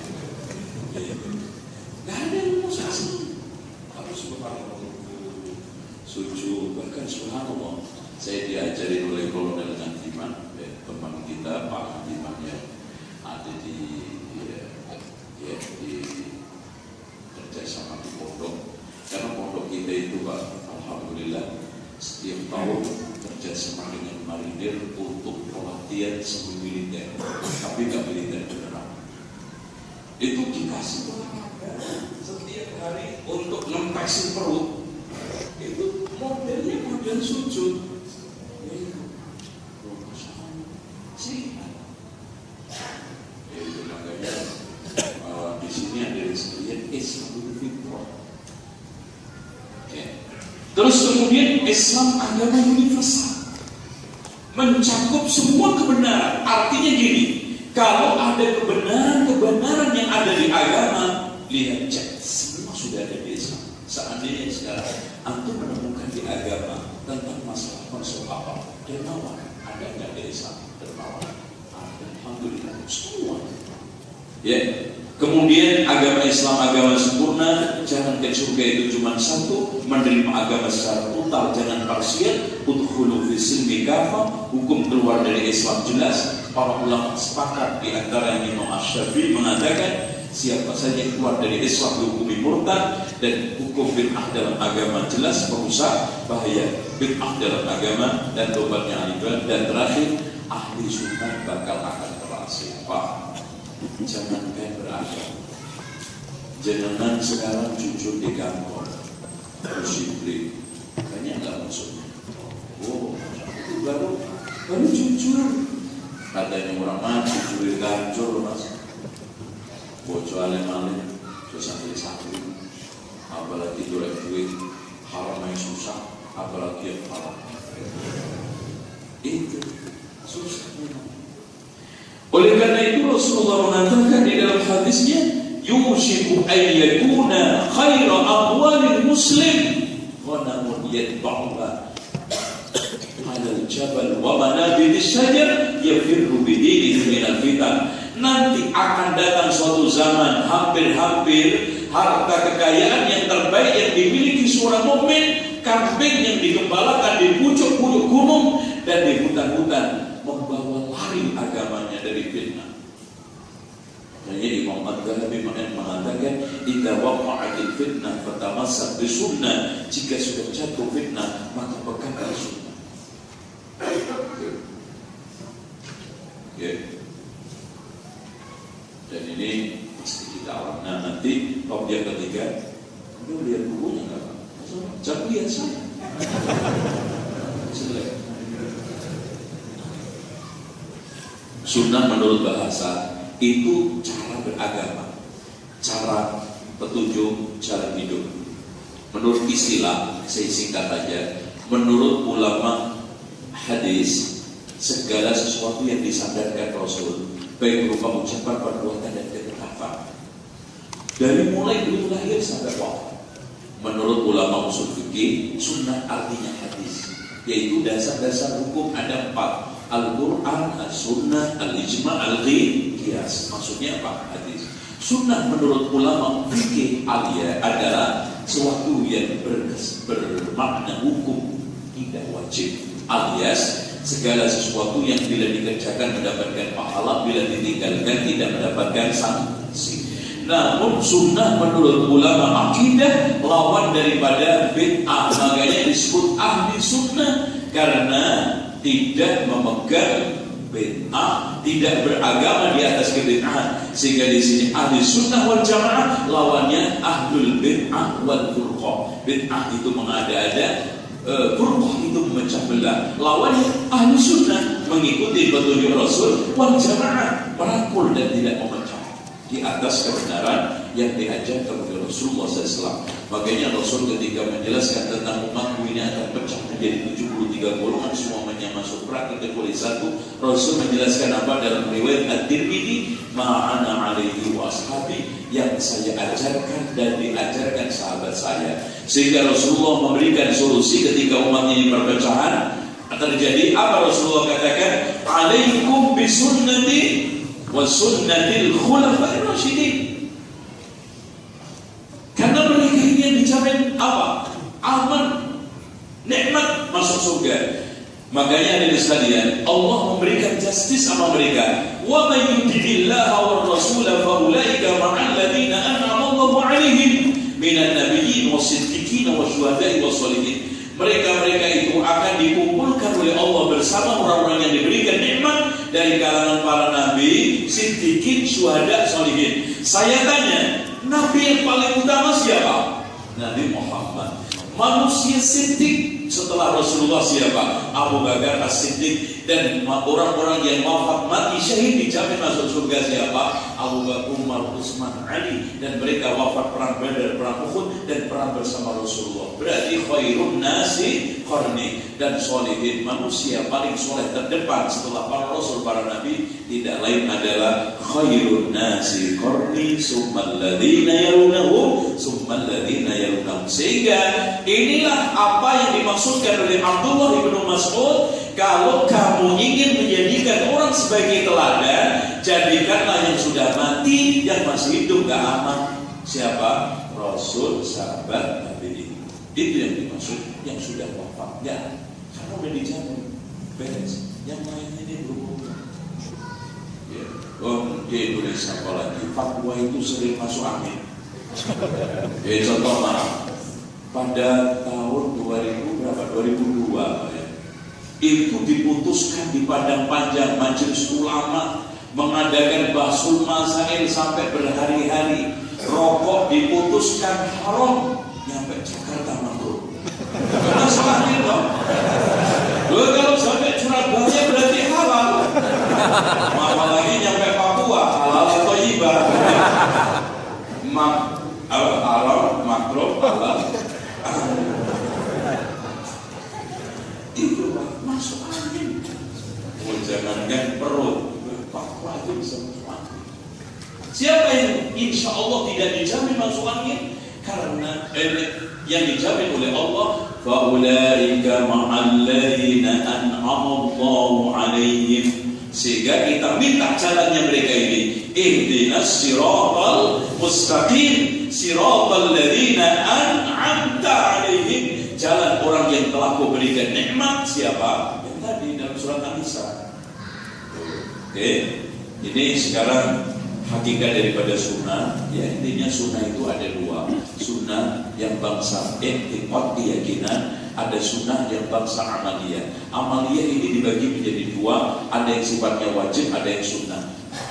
Nggak ada yang mau masuk Islam. Tapi subhanallah, sujud, bahkan subhanallah, saya diajarin oleh Kolonel Nantiman, teman kita Pak Nantiman yang ada di kerjasama di pondok. Karena pondok kita itu Pak, alhamdulillah setiap tahun kerjasama dengan marinir untuk pelatihan semi militer, tapi nggak militer beneran. Itu dikasih olahraga setiap hari untuk ngempesin perut. Itu modelnya model sujud. Itu makanya di sini ada sekalian Islam itu fitrah. Terus kemudian Islam agama universal, mencakup semua kebenaran. Artinya gini, kalau ada kebenaran yang ada di agama, lihat cek, semua sudah ada di Islam. Seandainya sekarang antum menemukan di agama tentang masalah konsep apa, dermawan, ada nggak di Islam dermawan? Alhamdulillah semua. Ya. Kemudian agama Islam agama sempurna, jangan ke surga itu cuma satu, menerima agama secara total, jangan parsial. Udkhulu fi silmi kafah, hukum keluar dari Islam jelas. Para ulama sepakat, di antara yang Imam Asy-Syafi'i mengatakan siapa saja yang keluar dari Islam dihukumi murtad, dan hukum bid'ah dalam agama jelas merusak, bahaya bid'ah dalam agama dan tobatnya alibad. Dan terakhir, ahli sunnah bakal akan terhasil. Jangan kayak beragama. Jenengan sekarang jujur di kantor, disiplin, kayaknya nggak maksudnya. Oh, itu baru jujur. Katanya orang mah jujur hancur mas. Bocor alim-alim, terus santri-santri. apalagi duit haram yang susah, apalagi yang haram. Itu susah. Oleh karena itu Rasulullah mengatakan di dalam hadisnya, yushiku an yakuna khaira aqwalil muslim ghanamun yatba'uha alal jabal wa manabidis syajar yafirru bidinihi minal fitan. Nanti akan datang suatu zaman hampir-hampir harta kekayaan yang terbaik yang dimiliki seorang mukmin, kambing yang digembalakan di pucuk-pucuk gunung dan di hutan-hutan, membawa lari agamanya dari fitnah. Jadi Imam Ad-Dhahabi mengatakan, idza waqa'atil fitnah fatamassak bisunnah. Jika sudah jatuh fitnah, maka peganglah sunnah. Okay. Dan ini pasti kita awal. Nah nanti bab yang ketiga, udah lihat bukunya nggak Pak? Jangan lihat saya. Sunnah menurut bahasa itu cara beragama, cara petunjuk, cara hidup. Menurut istilah, saya singkat aja. Menurut ulama hadis, segala sesuatu yang disandarkan Rasul, baik berupa ucapan, perbuatan, dan ketetapan, dari mulai dulu lahir sampai wafat. Menurut ulama usul fikih, sunnah artinya hadis, yaitu dasar-dasar hukum ada 4: Al-Quran, As-Sunnah, Al-Ijma', Al-Qiyas. Maksudnya apa? Hadis. Sunnah menurut ulama fikih alia adalah sesuatu yang bermakna hukum, tidak wajib, alias segala sesuatu yang bila dikerjakan mendapatkan pahala, bila ditinggalkan tidak mendapatkan sanksi. Namun sunnah menurut ulama akidah lawan daripada bid'ah, makanya disebut ahli sunnah, karena tidak memegang bid'ah, tidak beragama di atas kebid'ahan. Sehingga di sini ahli sunnah wal jamaah lawannya ahlul bid'ah wal furqah. Bid'ah itu mengada-ada, furqah itu memecah belah. Lawannya ahli sunnah mengikuti petunjuk Rasul wal jamaah, merangkul dan tidak memecah di atas kebenaran yang diajarkan oleh Rasulullah SAW. Makanya Rasul ketika menjelaskan tentang umatku ini akan pecah menjadi 73 golongan, semuanya masuk neraka kecuali satu. Rasul menjelaskan apa dalam riwayat At-Tirmidzi, ma'ana alaihi wa ashabi, yang saya ajarkan dan diajarkan sahabat saya. Sehingga Rasulullah memberikan solusi ketika umatnya ini perpecahan terjadi. Apa Rasulullah katakan? Alaikum bisunnati wa sunnatil khulafa'ir rasyidin. Karena mereka ini yang dijamin apa? Aman, nikmat, masuk surga. Makanya hadirin sekalian, Allah memberikan justice sama mereka. Wa may yuti'illaha war rasula fa ulaika ma'al ladzina an'ama Allahu 'alaihim minan nabiyyin was-siddiqin wasyuhada'i was-shalihin. Mereka-mereka itu akan dikumpulkan oleh Allah bersama orang-orang yang diberikan nikmat dari kalangan para nabi, siddiqin, syuhada, sholihin. Saya tanya, nabi yang paling utama siapa? Nabi Muhammad. Manusia siddiq setelah Rasulullah siapa? Abu Bakar As-Siddiq. Dan orang-orang yang wafat mati syahid dijamin masuk surga siapa? Abu Bakar, Umar, Utsman, Ali. Dan mereka wafat perang Badar, perang Uhud, dan perang bersama Rasulullah. Berarti khairun nasi qarni. Dan sholihin, manusia paling soleh terdepan setelah para Rasul, para Nabi, tidak lain adalah khairun nasi qarni summal ladzina yalunahum summal ladzina yalunahum. Sehingga inilah apa yang dimaksudkan oleh Abdullah bin Mas'ud, kalau kamu ingin menjadikan orang sebagai teladan, jadikanlah yang sudah mati, yang masih hidup gak aman. Siapa? Rasul, sahabat, Nabi. Itu yang dimaksud yang sudah wafat. Ya, karena udah dijamin beres. Yang lain ini berhubungan. Ya. Oh, di Indonesia apalagi fatwa itu sering masuk angin. Contoh pada tahun 2002 ya, itu diputuskan di Padang Panjang, majelis ulama mengadakan bahsul masail sampai berhari-hari. Rokok diputuskan haram, nyampe Jakarta makruh. Karena salah itu. Kalau sampai Surabaya berarti halal. Apalagi nyampe Papua, halal atau ibadah. Haram, makruh, masuk angin. Oh, jangankan perut, fatwa itu bisa masuk angin. Siapa yang insya Allah tidak dijamin masuk angin? Karena yang dijamin oleh Allah, faulaika ma'alladzina an'amallahu 'alaihim. Sehingga kita minta jalannya mereka ini, ihdinas siratal mustaqim, siratal ladzina an'amta 'alaihim, jalan orang yang telah Kau berikan nikmat. Siapa? Yang tadi dalam surat An-Nisa. Oke, ini sekarang hakikat daripada sunnah. Ya, intinya sunnah itu ada dua. Sunnah yang bangsa i'tiqad, keyakinan. Ada sunnah yang bangsa amaliyah. Amaliyah ini dibagi menjadi dua. Ada yang sifatnya wajib, ada yang sunnah.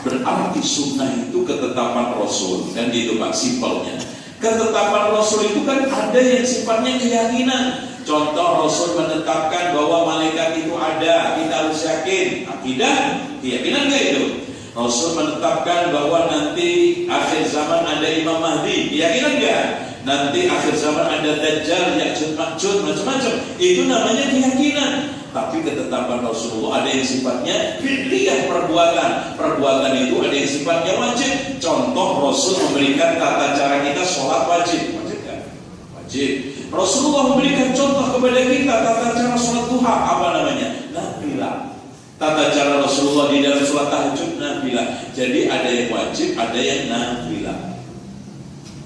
Berarti sunnah itu ketetapan Rasul. Dan itu Pak simpelnya. Ketetapan Rasul itu kan ada yang sifatnya keyakinan. Contoh, Rasul menetapkan bahwa malaikat itu ada, kita harus yakin. Akidah, keyakinan gak itu? Rasul menetapkan bahwa nanti akhir zaman ada Imam Mahdi, keyakinan gak? Nanti akhir zaman ada Dajjal, Ya'juj Ma'juj, macam-macam. Itu namanya keyakinan. Tapi ketetapan Rasulullah ada yang sifatnya fi'liyah, perbuatan. Perbuatan itu ada yang sifatnya wajib. Contoh, Rasul memberikan tata cara kita sholat wajib. Wajib kan? Wajib. Rasulullah memberikan contoh kepada kita tata cara sholat duha. Apa namanya? Nafilah. Tata cara Rasulullah di dalam sholat tahajud, nafilah. Jadi ada yang wajib, ada yang nafilah.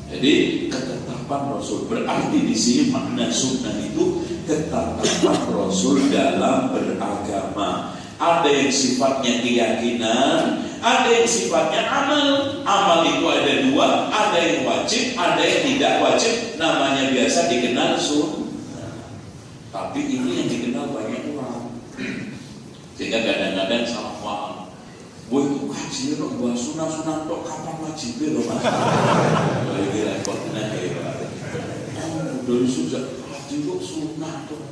Jadi ketetapan Rasul, berarti di sini makna sunnah itu ketetapan Rasul dalam beragama. Ada yang sifatnya keyakinan, ada yang sifatnya amal. Amal itu ada dua, ada yang wajib, ada yang tidak wajib. Namanya biasa dikenal sunnah. Tapi ini yang dikenal banyak orang. Sehingga kadang-kadang salah paham. Wah, itu kaji loh, buat sunah-sunah tok, kapan wajibnya loh mas? Lagi repot, nah ya. Dari sejak kaji kok sunah tok,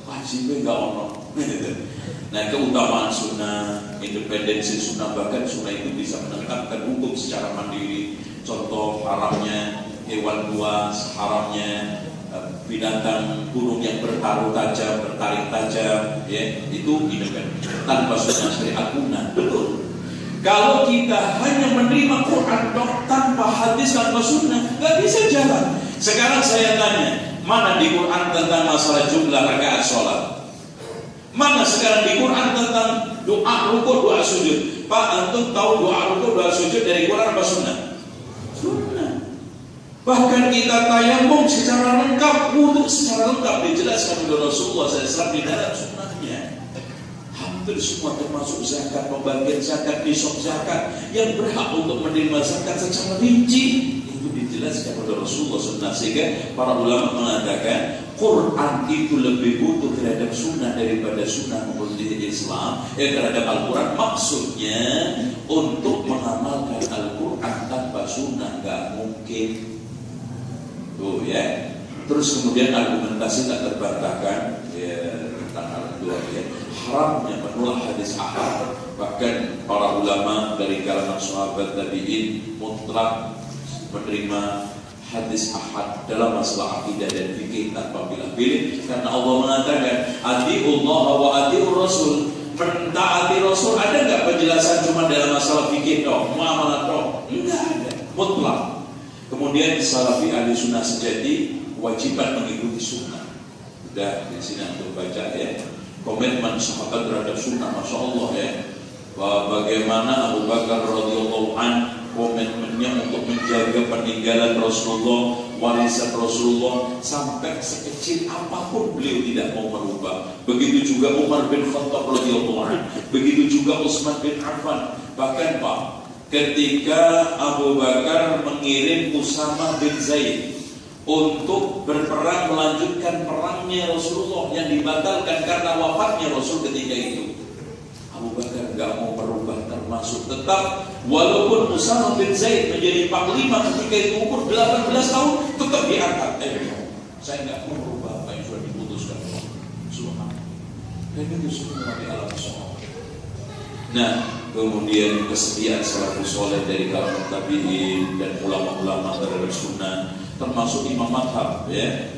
wajibnya nggak ono. Nah, keutamaan sunnah, independensi sunnah, bahkan sunnah itu bisa menetapkan hukum secara mandiri. Contoh, haramnya hewan buas, haramnya binatang gunung yang bertaruh tajam, bertaring tajam, ya itu independen. Tanpa sunnah syariat guna, betul. Kalau kita hanya menerima Quran tanpa hadis, tanpa sunnah, nggak bisa jalan. Sekarang saya tanya, mana di Quran tentang masalah jumlah rakaat sholat? Mana sekarang di Quran tentang doa rukuk, doa sujud? Pak, antum tahu doa rukuk, doa sujud dari Quran apa sunnah? Sunnah. Bahkan kita tayamum secara lengkap, wudhu secara lengkap dijelaskan oleh Rasulullah SAW di dalam sunnahnya. Hampir semua termasuk zakat, pembagian zakat, nisab zakat yang berhak untuk menerima zakat secara rinci itu dijelaskan oleh Rasulullah SAW. Sehingga para ulama mengatakan Quran itu lebih butuh terhadap sunnah daripada sunnah menurut Islam, terhadap Al-Quran. Maksudnya untuk mengamalkan Al-Quran tanpa sunnah nggak mungkin. Tuh ya. Terus kemudian argumentasi tak terbantahkan ya, tentang hal kedua ya. Haramnya menolak hadis ahad. Bahkan para ulama dari kalangan sahabat tabi'in mutlak menerima hadis ahad dalam masalah akidah dan fikih tanpa pilih-pilih, karena Allah mengatakan atiullah wa atiur rasul. Mentaati Rasul ada nggak penjelasan cuma dalam masalah fikih dong, muamalah dong? Enggak ada, mutlak. Kemudian salafi ahli sunnah sejati kewajiban mengikuti sunnah. Udah di sini untuk baca ya. Komitmen sahabat terhadap sunnah, masya Allah ya. Bagaimana Abu Bakar radhiyallahu an komitmennya untuk menjaga peninggalan Rasulullah, warisan Rasulullah sampai sekecil apapun beliau tidak mau merubah. Begitu juga Umar bin Khattab radhiyallahu an, begitu juga Utsman bin Affan. Bahkan Pak, ketika Abu Bakar mengirim Usama bin Zaid untuk berperang melanjutkan perangnya Rasulullah yang dibatalkan karena wafatnya Rasul ketika itu, Abu Bakar gak mau merubah, termasuk tetap walaupun Usama bin Zaid menjadi panglima ketika itu umur 18 tahun tetap diangkat. Saya gak mau merubah apa yang sudah diputuskan Subhanallah. Dan itu semua di alam sholat. Nah, kemudian kesetiaan salafus soleh dari kalangan tabi'in dan ulama-ulama terhadap sunnah, termasuk imam madhab ya,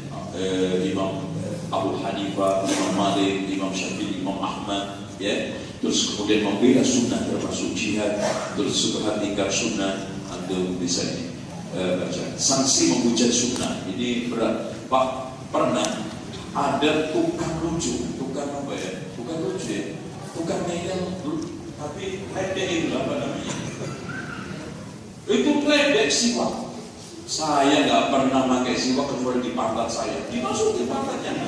Imam Abu Hanifah, Imam Malik, Imam Syafi'i, Imam Ahmad, ya. Terus kemudian membela sunnah termasuk jihad, terus subhat tingkat sunnah, Anda bisa baca. Sanksi menghujat sunnah ini berat. Pak, pernah ada tukang lucu, tukang apa ya? Tukang lucu ya, tukang ngeyel, tapi ledek itu apa namanya? Itu ledek siwak. Saya nggak pernah pakai siwak kecuali di pantat saya, dimasukin pantatnya.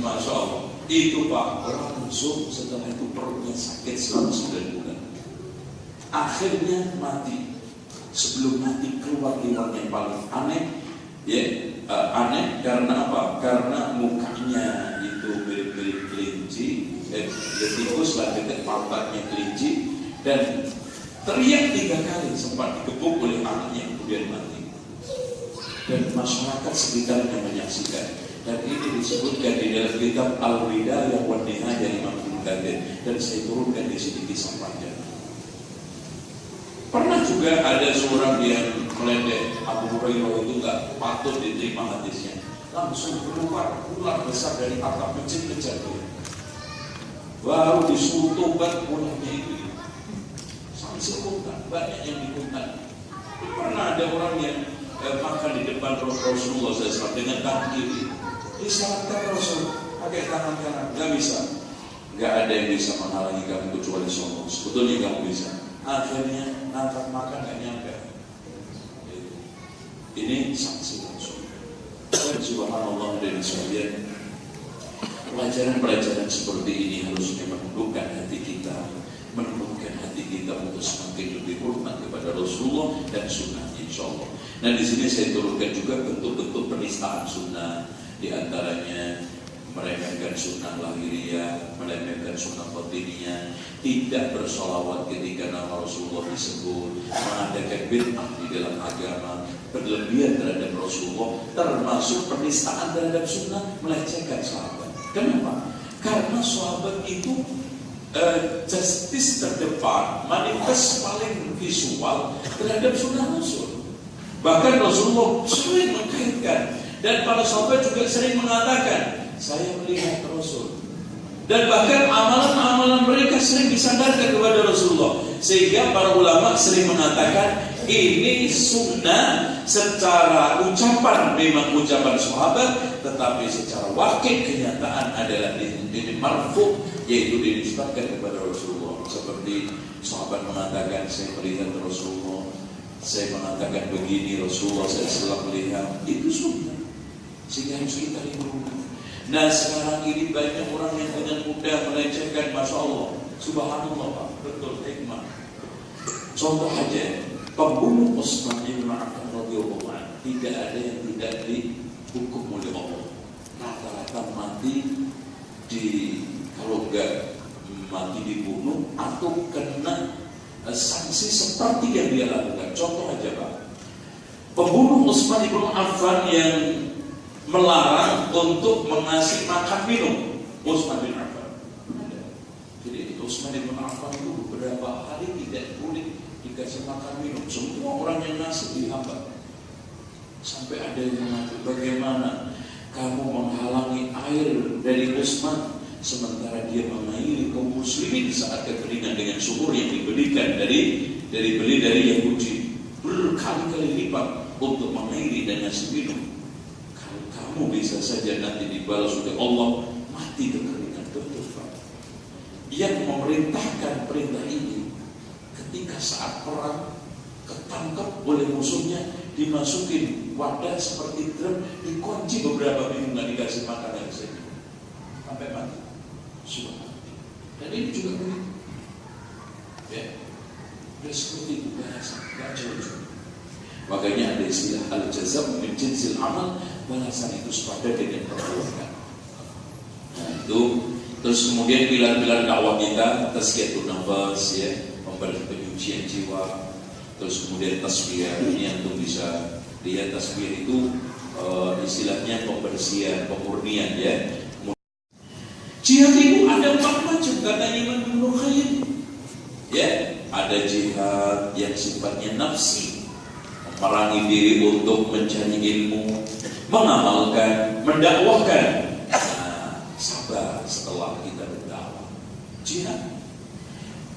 Masya Allah. Itu Pak, langsung setelah itu perutnya sakit selama 9 bulan. Akhirnya mati. Sebelum mati keluar hewan yang paling aneh, ya aneh karena apa? Karena mukanya itu mirip-mirip kelinci, tikus lah dekat pantatnya kelinci, dan teriak 3 kali sempat digebuk oleh anaknya kemudian mati. Dan masyarakat sekitarnya menyaksikan. Dan ini disebutkan di dalam kitab Al-Bidayah wa Nihayah Imam Ibnu Katsir, dan saya turunkan di sini kisah panjang. Pernah juga ada seorang yang meledek Abu Hurairah itu nggak patut diterima hadisnya, langsung keluar ular besar dari atap masjid kejar dia. Baru disuruh tobat ulangnya itu. Sanksi hukuman, banyak yang dihukum. Pernah ada orang yang makan di depan Rasulullah SAW dengan tangan kiri. Disalatkan Rasul pakai tangan kanan, nggak bisa. Nggak ada yang bisa menghalangi kamu kecuali sombong. Sebetulnya kamu bisa. Akhirnya ngangkat makan nggak nyampe. Ini sanksi langsung. Dan subhanallah dan sekalian, pelajaran-pelajaran seperti ini harusnya menundukkan hati kita, menundukkan hati kita untuk semakin lebih hormat kepada Rasulullah dan sunnahnya, insyaallah. Nah, di sini saya turunkan juga bentuk-bentuk penistaan sunnah, di antaranya meremehkan sunnah lahiriah, meremehkan sunnah batiniyah, tidak bersolawat ketika nama Rasulullah disebut, mengadakan bid'ah di dalam agama, berlebihan terhadap Rasulullah, termasuk penistaan terhadap sunnah, melecehkan sahabat. Kenapa? Karena sahabat itu justice terdepan, manifest paling visual terhadap sunnah Rasul. Bahkan Rasulullah sering mengkaitkan, dan para sahabat juga sering mengatakan, saya melihat Rasul. Dan bahkan amalan-amalan mereka sering disandarkan kepada Rasulullah. Sehingga para ulama sering mengatakan, ini sunnah secara ucapan memang ucapan sahabat, tetapi secara wakil kenyataan adalah ini marfu, yaitu dinisbatkan kepada Rasulullah. Seperti sahabat mengatakan, saya melihat Rasulullah, saya mengatakan begini, Rasulullah saya selalu melihat, itu sunnah. Sehingga harus kita rindu. Nah, sekarang ini banyak orang yang dengan mudah melecehkan, Masya Allah, subhanallah Pak, betul hikmah. Contoh aja, pembunuh Utsman bin Affan radhiyallahu anhu, tidak ada yang tidak dihukum oleh Allah. Rata-rata mati kalau enggak mati dibunuh atau kena sanksi seperti yang dia lakukan. Contoh aja Pak, pembunuh Utsman bin Affan yang melarang untuk mengasih makan minum Utsman bin Affan. Jadi Utsman bin Affan itu beberapa hari tidak boleh dikasih makan minum. Semua orang yang ngasih dihambat. Sampai ada yang mengatakan, bagaimana kamu menghalangi air dari Utsman sementara dia mengairi kaum muslimin saat kekeringan dengan sumur yang dibelikan dari Yahudi berkali-kali lipat untuk mengairi dan ngasih minum. Kamu bisa saja nanti dibalas oleh Allah mati kekeringan. Betul Pak. Yang memerintahkan perintah ini ketika saat perang ketangkap oleh musuhnya, dimasukin wadah seperti drum, dikunci beberapa minggu nggak dikasih makan dan senyum sampai mati. Subhanallah. Dan ini juga begitu. Ya, dan seperti itu bahasa nggak jauh. Makanya ada istilah al-jazaa min jinsil amal, balasan itu sepadan dengan perbuatan. Nah itu, terus kemudian pilar-pilar dakwah kita, tazkiyatun nafas, ya, memberi penyucian jiwa. Terus kemudian tasbih, ini antum bisa lihat tasbih itu istilahnya pembersihan, pemurnian, ya. Jihad itu ada 4 macam, kata Imam Ibnu Qayyim. Ya, ada jihad yang sifatnya nafsi, merangi diri untuk mencari ilmu, mengamalkan, mendakwahkan. Nah, sabar setelah kita berdakwah. Jihad.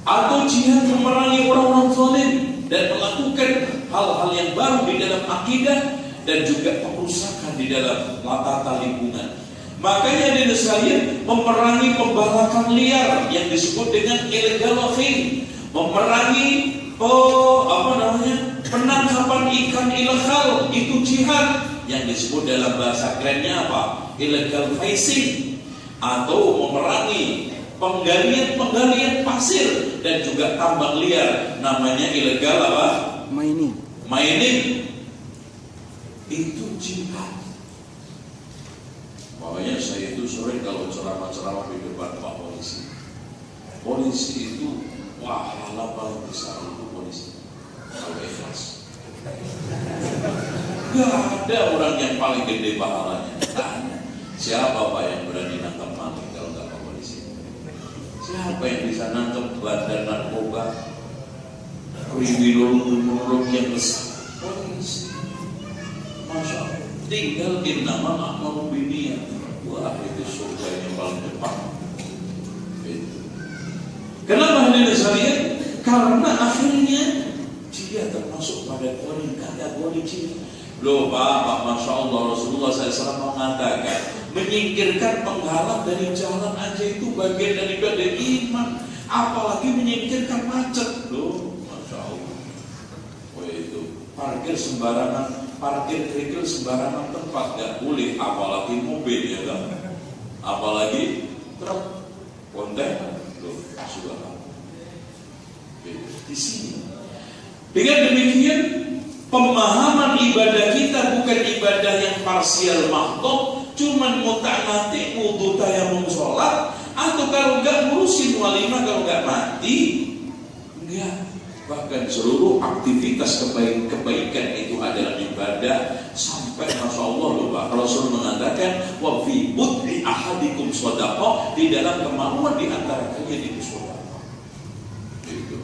Atau jihad memerangi orang-orang zalim dan melakukan hal-hal yang baru di dalam akidah dan juga perusakan di dalam tata lingkungan. Makanya di sekalian memerangi pembalakan liar yang disebut dengan illegal fishing, memerangi penangkapan ikan ilegal, itu jihad yang disebut dalam bahasa kerennya apa? Illegal fishing. Atau memerangi penggalian pasir dan juga tambang liar, namanya ilegal apa? Mining. Itu jihad. Makanya saya itu sering kalau ceramah-ceramah di depan Pak Polisi. Polisi itu pahala paling besar untuk polisi kalau ikhlas. Gak ada orang yang paling gede pahalanya. Tanya, siapa Pak yang berani nangkap maling kalau nggak Pak Polisi? Siapa yang bisa nangkep bandar narkoba, kriminal yang besar? Polisi. Masya Allah. Tinggal nama amal dunia. Wah, itu surga yang paling depan. Itu. Kenapa hadirin sekalian? Karena akhirnya dia termasuk pada kategori jihad. Loh Pak, Masya Allah, Rasulullah SAW mengatakan menyingkirkan penghalang dari jalan aja itu bagian daripada iman. Apalagi menyingkirkan macet. Loh, Masya Allah. Wah itu parkir sembarangan, parkir kerikil sembarangan tempat nggak boleh, apalagi mobil ya kan, apalagi truk, kontainer. Loh, sudah di sini. Dengan demikian, pemahaman ibadah kita bukan ibadah yang parsial mahdhah, cuman mutanati wudu tayamum sholat, atau kalau enggak ngurusin walimah, kalau enggak mati, enggak. Bahkan seluruh aktivitas kebaikan itu adalah ibadah. Sampai Masya Allah loh Pak, Rasul mengatakan wa fi bud'i ahadikum shadaqah, di dalam kemauan di antara kalian itu sedekah. Gitu.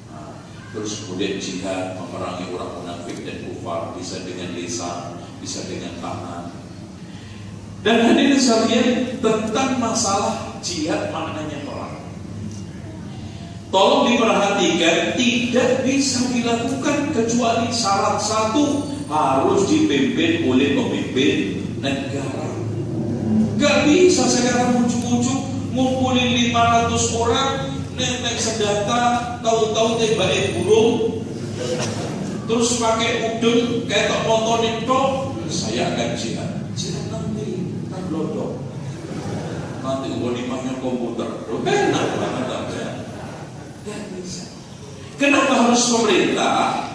Nah, terus kemudian jihad memerangi orang munafik dan kufar, bisa dengan lisan, bisa dengan tangan. Dan hadirin sekalian, tentang masalah jihad maknanya perang, tolong diperhatikan, tidak bisa dilakukan kecuali syarat satu, harus dipimpin oleh pemimpin negara. Gak bisa sekarang ujuk-ujuk ngumpulin 500 orang, nenek senjata, tahu-tahu tembakin burung, terus pakai udun kayak tok motorin tok. Saya akan jihad nanti terblodok, nanti walimahnya komputer. Enak banget aja. Gak bisa. Kenapa harus pemerintah,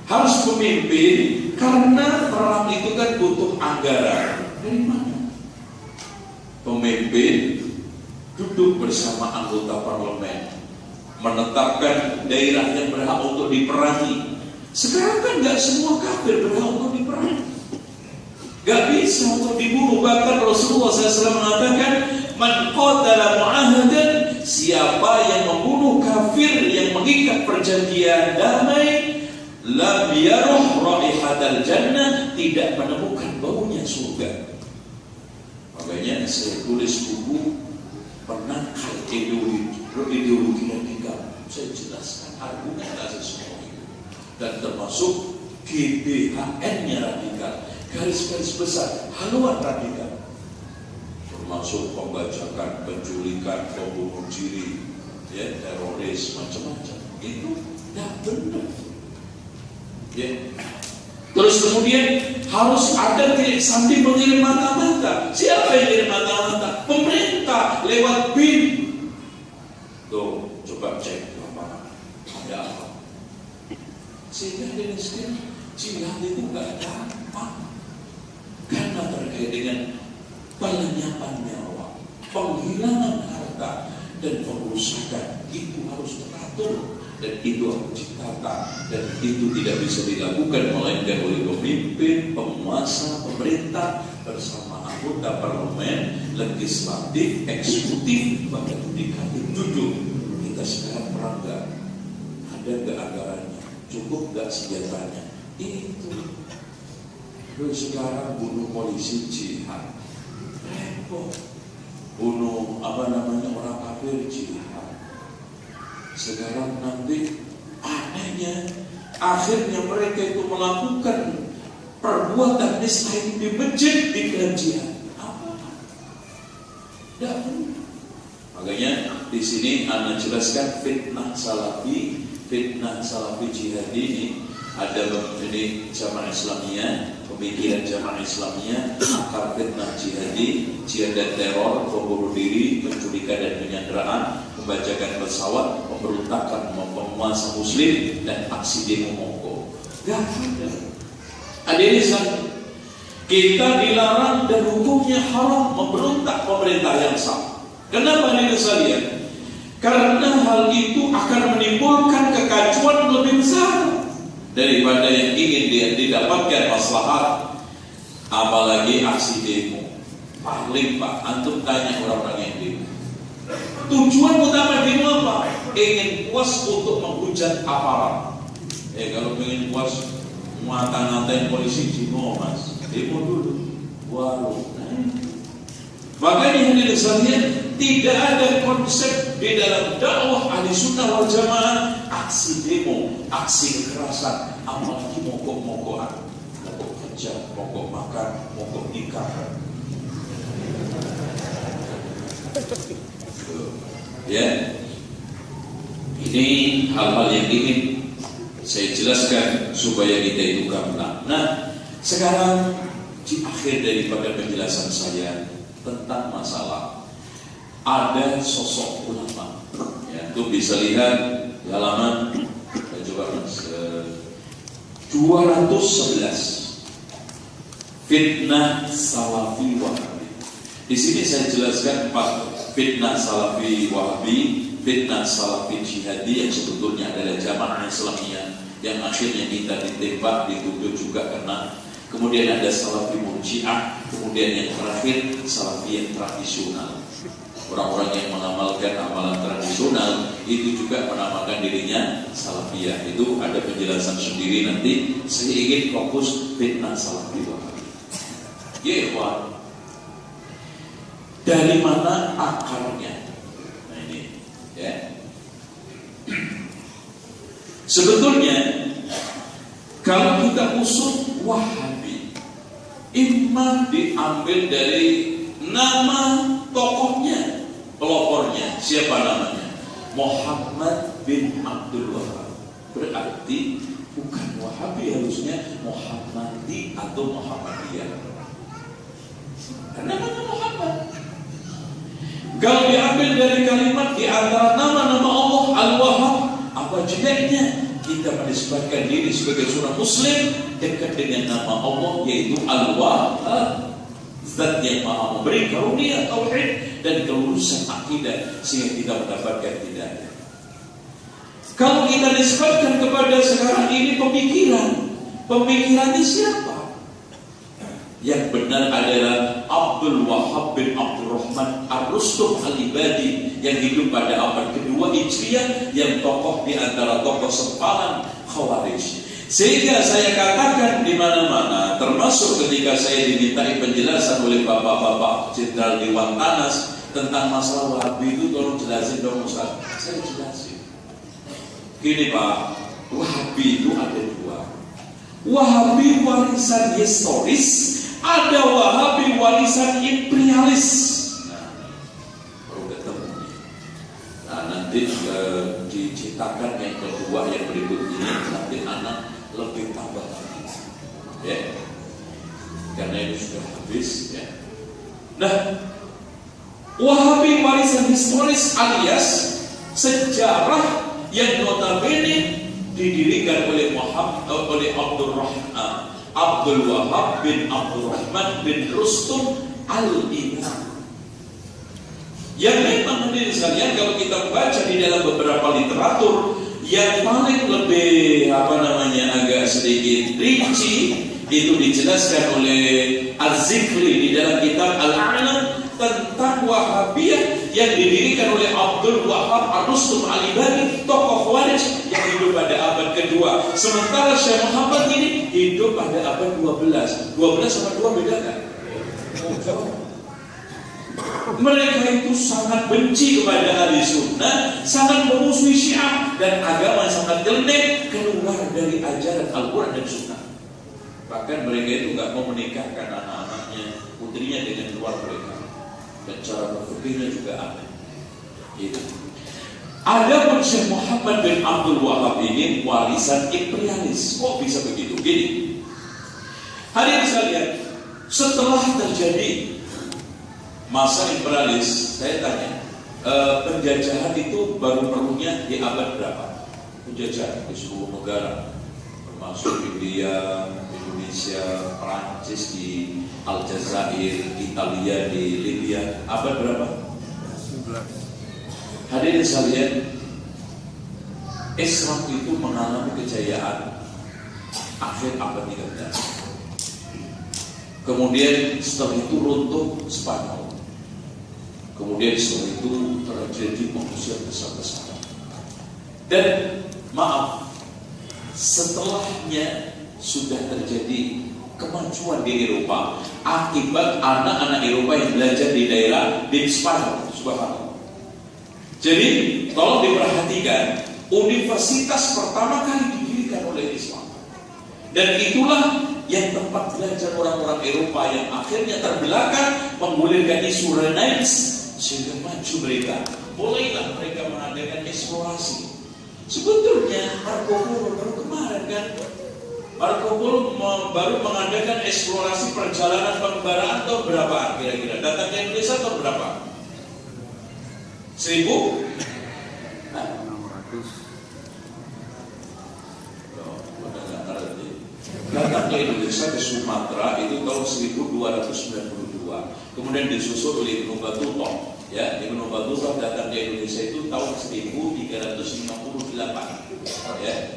harus pemimpin? Karena perang itu kan butuh anggaran. Dari mana? Pemimpin duduk bersama anggota parlemen, menetapkan daerah yang berhak untuk diperangi. Sekarang kan gak semua kafir berhak untuk diperangi, gak bisa untuk dibunuh. Bahkan Rasulullah SAW mengatakan, man qatala mu'ahadan, siapa yang membunuh kafir yang mengikat perjanjian damai, lam yaruh raihatal jannah, tidak menemukan baunya surga. Makanya saya tulis buku penangkal ideologi radikal. Saya jelaskan argumentasi semua itu, dan termasuk GBHN-nya radikal, garis-garis besar haluan radikal, termasuk pembajakan, penculikan, pembunuh diri, ya, teroris, macam-macam. Itu tidak benar. Ya. Terus kemudian harus ada sambil mengirim mata-mata. Siapa yang kirim mata-mata? Pemerintah lewat BIN. Tuh, coba cek lapangan ada apa. Sehingga di miskin jihad itu nggak gampang, karena terkait dengan penyenyapan nyawa, penghilangan harta, dan perusakan. Itu harus teratur, dan itu harus ditata, dan itu tidak bisa dilakukan melainkan oleh pemimpin, penguasa, pemerintah bersama anggota parlemen, legislatif, eksekutif, bahkan yudikatif. Duduk, kita sekarang perang gak? Ada gak anggarannya? Cukup gak senjatanya? Itu. Terus sekarang bunuh polisi jihad. Repot. Bunuh orang kafir jihad. Sekarang nanti anehnya akhirnya mereka itu melakukan perbuatan nista itu di masjid di jihad. Apa? Tidak. Makanya di sini Anda jelaskan fitnah salafi jihad ini ada ini jamaah Islamiyah, pemikiran jamaah Islamiyah, akar fitnah jihadi, jihad dan teror, pembunuh diri, penculikan dan penyanderaan, membacakan pesawat, pemberontakan penguasa muslim dan aksi demo mogok. Gak ada. Hadirin sekalian, kita dilarang dan hukumnya haram memberontak pemerintah yang sah. Kenapa hadirin sekalian? Karena hal itu akan menimbulkan kekacauan lebih besar daripada yang ingin didapatkan maslahat. Apalagi aksi demo. Paling Pak, antum tanya orang-orang yang demo, tujuan utama demo apa? Ingin puas untuk menghujat aparat. Kalau ingin puas ngata-ngatain polisi, demo mas, demo dulu. Walau makanya hadirin sekalian, tidak ada konsep di dalam dakwah Ahlussunnah wal Jamaah aksi demo, aksi kekerasan, apalagi mogok-mogokan, mogok kerja, mogok makan, mogok nikah. Ya, ini hal-hal yang ingin saya jelaskan supaya kita itu gamblang. Nah, sekarang di akhir daripada penjelasan saya tentang masalah ada sosok ulama, ya, itu bisa lihat di halaman coba mas 211 fitnah salafi wahabi. Di sini saya jelaskan 4 fitnah salafi wahabi, fitnah salafi jihadi yang sebetulnya adalah jamaah Islamiyah yang akhirnya kita ditembak, dituduh juga karena. Kemudian ada salafi murji'ah, kemudian yang terakhir salafi yang tradisional. Orang-orang yang mengamalkan amalan tradisional itu juga menamakan dirinya salafiyah. Itu ada penjelasan sendiri nanti. Saya ingin fokus fitnah salafi wahabi. Ya ikhwan, dari mana akarnya? Nah ini, ya. Sebetulnya kalau kita usut Wahabi, imma diambil dari nama tokohnya, pelopornya. Siapa namanya? Muhammad bin Abdul Wahab. Berarti bukan Wahabi, harusnya Muhammadi atau Muhammadiyah. Karena nama Muhammad. Kalau diambil dari kalimat di antara nama-nama Allah Al-Wahhab, apa jeleknya kita menisbatkan diri sebagai seorang muslim dekat dengan nama Allah, yaitu Al-Wahhab, zat yang maha memberi karunia tauhid dan kelurusan akidah sehingga kita mendapatkan hidayah. Kalau kita nisbatkan kepada sekarang ini pemikirannya siapa? Yang benar adalah Abdul Wahab bin Abdurrahman Ar-Rustum Al-Ibadi yang hidup pada abad kedua Hijriah, yang tokoh di antara tokoh sempalan Khawarij. Sehingga saya katakan di mana-mana, termasuk ketika saya dimintai penjelasan oleh bapak-bapak Jenderal Dewan Tanas tentang masalah Wahabi itu, tolong jelasin dong Ustaz. Saya jelasin. Gini Pak, Wahabi itu ada dua. Wahabi warisan historis, ada Wahabi warisan imperialis. Nah, baru ketemu nih. Nah, nanti diciptakan yang kedua yang berikut ini, nanti anak lebih tambah lagi, ya. Karena ini sudah habis, ya. Nah, Wahabi warisan historis alias sejarah yang notabene didirikan oleh Abdul Wahab bin Abdurrahman bin Rustum Al-Ibadi. Yang memang hadirin sekalian, kalau kita baca di dalam beberapa literatur yang paling lebih agak sedikit rinci, itu dijelaskan oleh Az-Zikri di dalam kitab Al-A'lam tentang Wahabiyah yang didirikan oleh Abdul Wahab Ar-Rustum Al-Ibadi, tokoh Khawarij yang hidup pada abad kedua. Sementara Syekh Muhammad ini hidup pada abad 12. 12 sama 2 beda kan? Mereka itu sangat benci kepada ahli sunnah, sangat memusuhi Syiah, dan agama yang sangat nyeleneh keluar dari ajaran Al-Quran dan Sunnah. Bahkan mereka itu nggak mau menikahkan anak-anaknya, putrinya dengan luar mereka, dan cara berpikirnya juga aneh. Gitu. Adapun Syekh Muhammad bin Abdul Wahab ini warisan imperialis. Kok bisa begitu? Gini, hadirin sekalian, setelah terjadi masa imperialis, saya tanya, penjajahan itu baru perlunya di abad berapa? Penjajahan di seluruh negara, termasuk India, Indonesia, Prancis di Aljazair, Italia di Libya. Abad berapa? 11. Hadirin sekalian, Islam itu mengalami kejayaan akhir abad 13. Kemudian setelah itu runtuh Spanyol. Kemudian setelah itu terjadi penggusuran besar-besaran. Dan maaf, setelahnya sudah terjadi kemajuan di Eropa akibat anak-anak Eropa yang belajar di daerah di Spanyol. Subhanallah. Jadi tolong diperhatikan, universitas pertama kali didirikan oleh Islam, dan itulah yang tempat belajar orang-orang Eropa yang akhirnya terbelakang menggulirkan isu Renaissance, sehingga maju mereka. Mulailah mereka mengadakan eksplorasi. Sebetulnya Marco Polo baru kemarin kan, Marco Polo baru mengadakan eksplorasi perjalanan pengembara tahun berapa kira-kira? Datang ke Indonesia tahun berapa? 1000? Nah, 600. Datang ke Indonesia, ke Sumatera itu tahun 1292. Kemudian disusul oleh Ibnu Battuta. Ya, Ibnu Battuta datang ke Indonesia itu tahun 1358. Ya,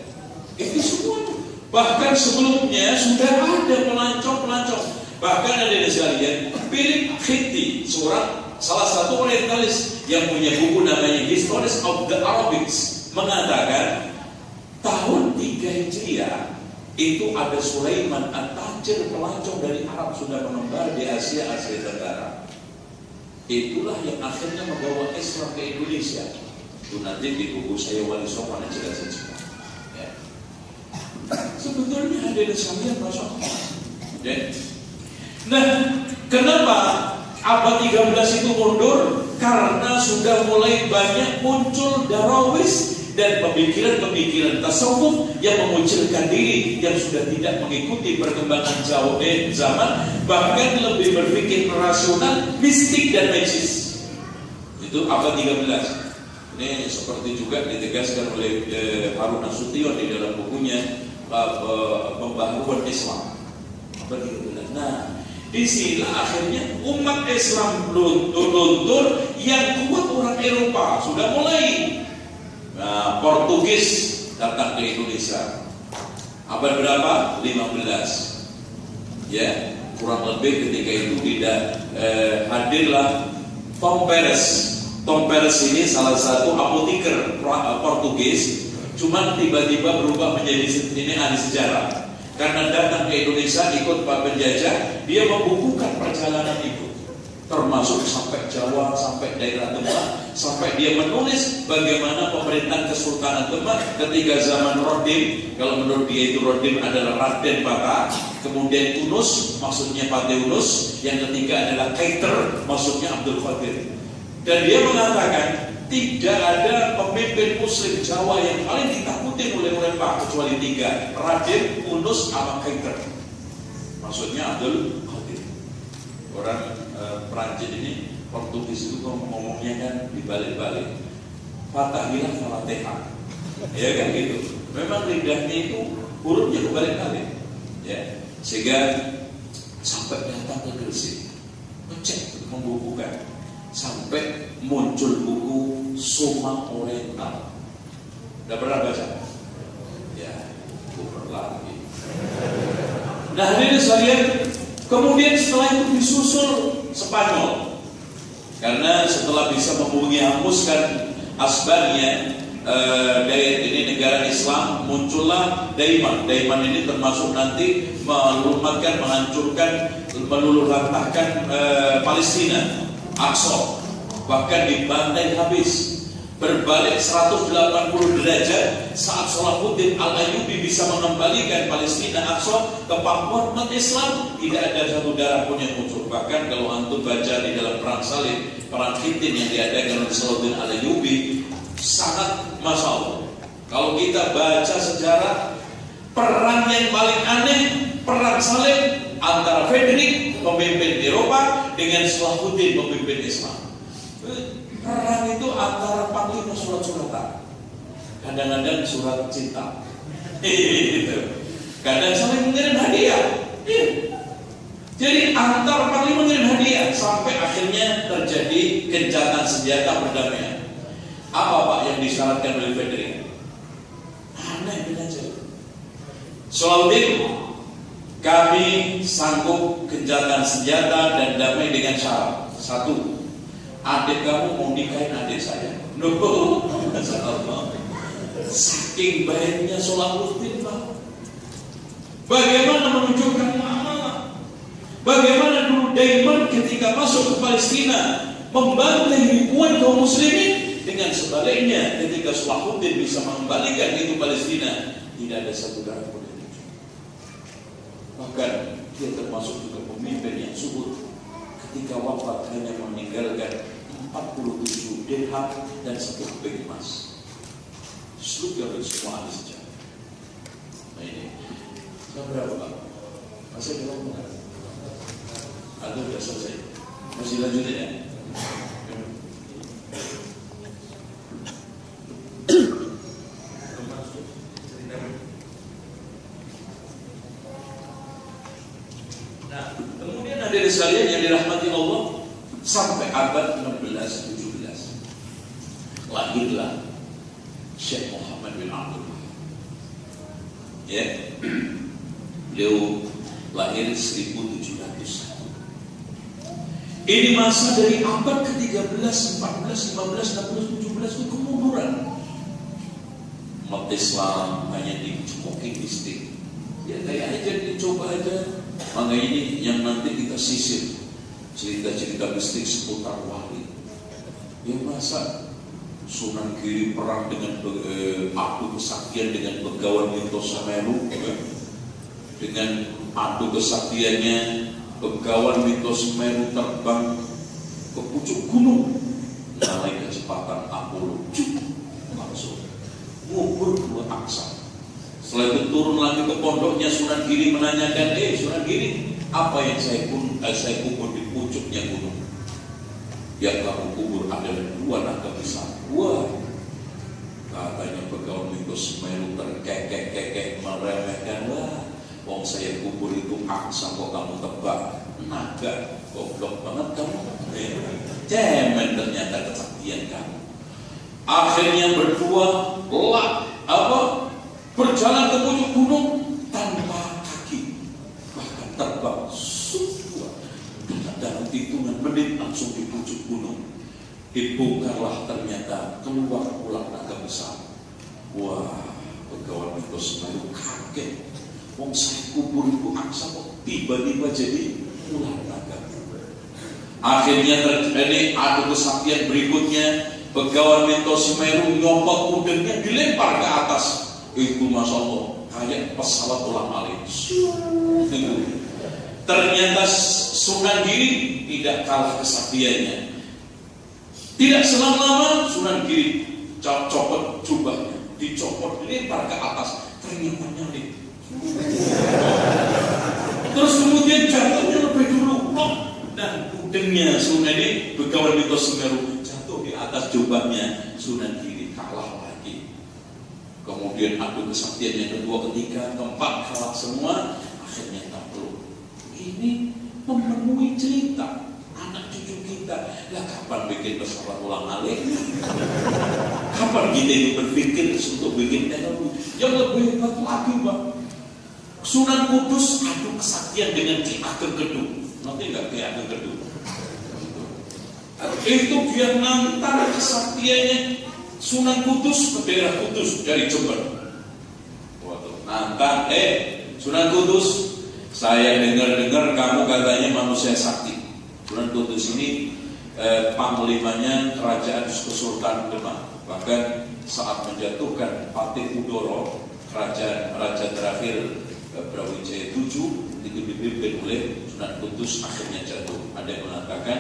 itu semua. Bahkan sebelumnya sudah ada pelancong-pelancong. Bahkan ada di sekalian Philip Khitti, salah satu orientalis yang punya buku namanya Histories of the Arabics, mengatakan tahun 3 Hijriah itu ada Sulaiman At-Tajir, pelancong dari Arab sudah menebar di Asia Tenggara. Itulah yang akhirnya membawa Islam ke Indonesia. Itu nanti di buku saya Wali Sofwan yang jelasin semua. Ya. Sebetulnya ada di sekalian, Masya Allah. Ya. Nah, kenapa abad 13 itu mundur? Karena sudah mulai banyak muncul Darawis dan pemikiran-pemikiran tasawuf yang memunculkan diri, yang sudah tidak mengikuti perkembangan zaman, bahkan lebih berpikir rasional, mistik dan magis. Itu abad 13. Ini seperti juga ditegaskan oleh Harun Nasution di dalam bukunya Pembaharuan Islam. Abad 13. Nah, di sini akhirnya umat Islam luntur, yang kuat orang Eropa sudah mulai. Nah, Portugis datang ke Indonesia. Abad berapa? 15. Ya, kurang lebih ketika itu tidak hadirlah Tom Perez. Tom Perez ini salah satu apoteker Portugis, cuman tiba-tiba berubah menjadi ini ahli sejarah. Karena datang ke Indonesia ikut Pak penjajah, dia membukukan perjalanan itu, termasuk sampai Jawa, sampai daerah Demak, sampai dia menulis bagaimana pemerintahan Kesultanan Demak ketika zaman Rodim. Kalau menurut dia itu Rodim adalah Raden Bata, kemudian Tunus maksudnya Pateunus, yang ketiga adalah Kaiter maksudnya Abdul Qadir. Dan dia mengatakan tidak ada pemimpin Muslim Jawa yang paling ditakuti oleh mereka kecuali 3, Raden, Tunus, sama Kaiter. Maksudnya Abdul Qadir. Orang Perancis ini, Portugis itu ngomongnya kan dibalik-balik. Fatahillah Fatihah. Ya kan gitu. Memang lidahnya itu hurufnya dibalik-balik. Ya. Sehingga sampai datang ke Gresik, ngecek, membukukan, sampai muncul buku Soma Oriental. Udah pernah baca? Ya, bukan lagi. Nah, hadirin sekalian, kemudian setelah itu disusul Spanyol. Karena setelah bisa menghapuskan Asbania, ini negara Islam, muncullah Daiman. Daiman ini termasuk nanti melumatkan, menghancurkan, meluluhlantahkan Palestina, Aqsa, bahkan dibantai habis. Berbalik 180 derajat saat Salahuddin Al-Ayyubi bisa mengembalikan Palestina Aqsa ke pangkuan umat Islam. Tidak ada satu darah pun yang muncul. Bahkan kalau antum baca di dalam perang salib, perang Hittin yang diadakan oleh Salahuddin Al-Ayyubi, sangat Masya Allah. Kalau kita baca sejarah, perang yang paling aneh, perang salib antara Frederick pemimpin Eropa dengan Salahuddin pemimpin Islam. Perang itu antara panglima surat-suratan, kadang-kadang surat cinta, kadang saling mengirim hadiah. Jadi antar panglima mengirim hadiah sampai akhirnya terjadi gencatan senjata perdamaian. Apa Pak yang disyaratkan oleh Frederick? Aneh aja. Salahuddin, kami sanggup gencatan senjata dan damai dengan syarat satu, adik kamu mau nikahin adik saya. Saking baiknya Salahuddin, Pak. Bagaimana menunjukkan amanah? Bagaimana dulu Daiman ketika masuk ke Palestina membantai ribuan kaum muslimin, dengan sebaliknya ketika Salahuddin bisa mengembalikan itu Palestina, tidak ada satu darah pun yang muncul. Bahkan dia termasuk juga pemimpin yang subur. Ketika wafat hanya meninggalkan 47 dirham dan 1 keping emas. Seluruh semua ada sejarah. Nah ini, sudah berapa Pak? Masih ada ngomong? Atau sudah selesai? Masih lanjutin ya? Nah, kemudian hadirin sekalian yang dirahmati Allah, sampai abad 16-17 lahirlah Syekh Muhammad bin Abdul Wahab. Ya, beliau lahir 1701. Ini masa dari abad ke-13, 14, 15, 16, 17 itu kemunduran. Umat Islam hanya dicemoki mistik. Ya kayak aja dicoba aja. Makanya ini yang nanti kita sisir cerita-cerita mistik seputar wali. Ya masa Sunan Giri perang dengan adu kesaktian dengan Begawan Minto Semeru, dengan adu kesaktiannya Begawan Minto Semeru terbang ke pucuk gunung, naik kecepatan Apollo, langsung ngubur dua aksa. Setelah itu turun lagi ke pondoknya Sunan Giri menanyakan, Sunan Giri, apa yang saya kubur di pucuknya gunung? Yang kamu kubur adalah 2 naga besar. Wah, katanya Begawan Minto Semeru terkekek meremehkan. Wah, wong saya kubur itu aksa kok kamu tebak naga, goblok banget kamu. Cemen ternyata kesaktian kamu. Akhirnya berdua berjalan ke pucuk gunung tanpa kaki, bahkan terbang dalam hitungan menit langsung di pucuk gunung. Dibongkarlah ternyata keluar ular naga besar. Wah, Begawan Minto Semeru kaget. Wong saya kubur itu aksa kok tiba-tiba jadi ular naga. Akhirnya terjadi adu kesaktian berikutnya. Begawan Minto Semeru nyopot udengnya dilempar ke atas. Itu Masya Allah kayak pesawat ulang-alik. Ternyata Sunan Giri tidak kalah kesaktiannya. Tidak selang lama Sunan Giri copot jubahnya, dicopot dilempar ke atas, ternyata nyalip. Terus kemudian jatuhnya lebih dulu, dan udengnya Sunan ini Begawan Minto Semeru jatuh di atas jubahnya Sunan Giri, kalah lagi. Kemudian adu kesaktian yang kedua, ketiga, keempat, kalah semua. Akhirnya takluk. Ini memenuhi cerita anak cucu kita. Lah kapan bikin pesawat ulang-alik? Kapan kita ini berpikir untuk bikin teknologi yang lebih hebat lagi, Pak? Sunan Kudus adu kesaktian dengan Ki Ageng Gedung. Nanti nggak Ki Ageng Gedung? Itu dia nantang kesaktiannya Sunan Kudus ke daerah Kudus dari Jember. Waduh, nantang, Sunan Kudus, saya dengar-dengar kamu katanya manusia sakti. Sunan Kudus ini panglimanya kerajaan Kesultanan Demak. Bahkan saat menjatuhkan Patih Udoro, kerajaan raja terakhir Brawijaya VII, itu dipimpin oleh Sunan Kudus, akhirnya jatuh. Ada yang mengatakan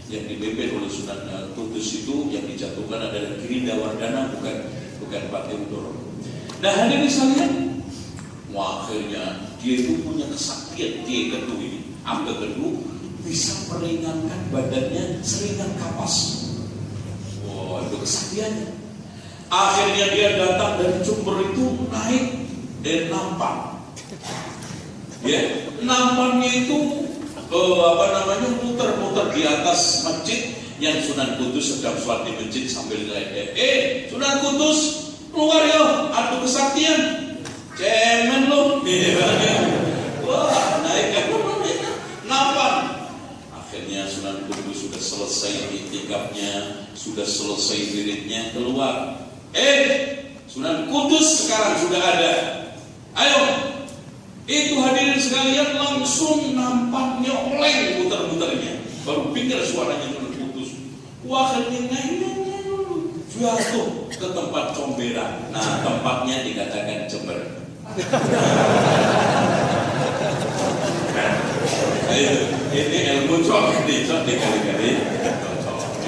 yang dipimpin oleh Sunan Kudus itu yang dijatuhkan adalah Girindawardana, bukan Patih Udoro. Nah, hadirin sekalian, akhirnya dia itu punya kesaktian, dia Ketu ini, Angga Ketu, bisa meringankan badannya seringan kapas. Wah, itu kesaktiannya. Akhirnya dia datang dari Jember itu naik dari Nampan. Ya, Nampannya itu muter-muter di atas masjid yang Sunan Kudus sedang sholat di masjid sambil ngeledek. Sunan Kudus, keluar yo, adu kesaktian. Cemen lo. Wah, naik ke Nampan. Akhirnya Sunan Kudus sudah selesai itikafnya, sudah selesai wiridnya, keluar. Sunan Kudus sekarang sudah ada. Ayo, itu hadirin sekalian, langsung nampaknya oleng muter-muternya. Baru pinggir suaranya Sunan Kudus. Akhirnya jatuh ke tempat comberan. Nah, tempatnya dikatakan Jember. Ini ilmu cocok dikali-kali.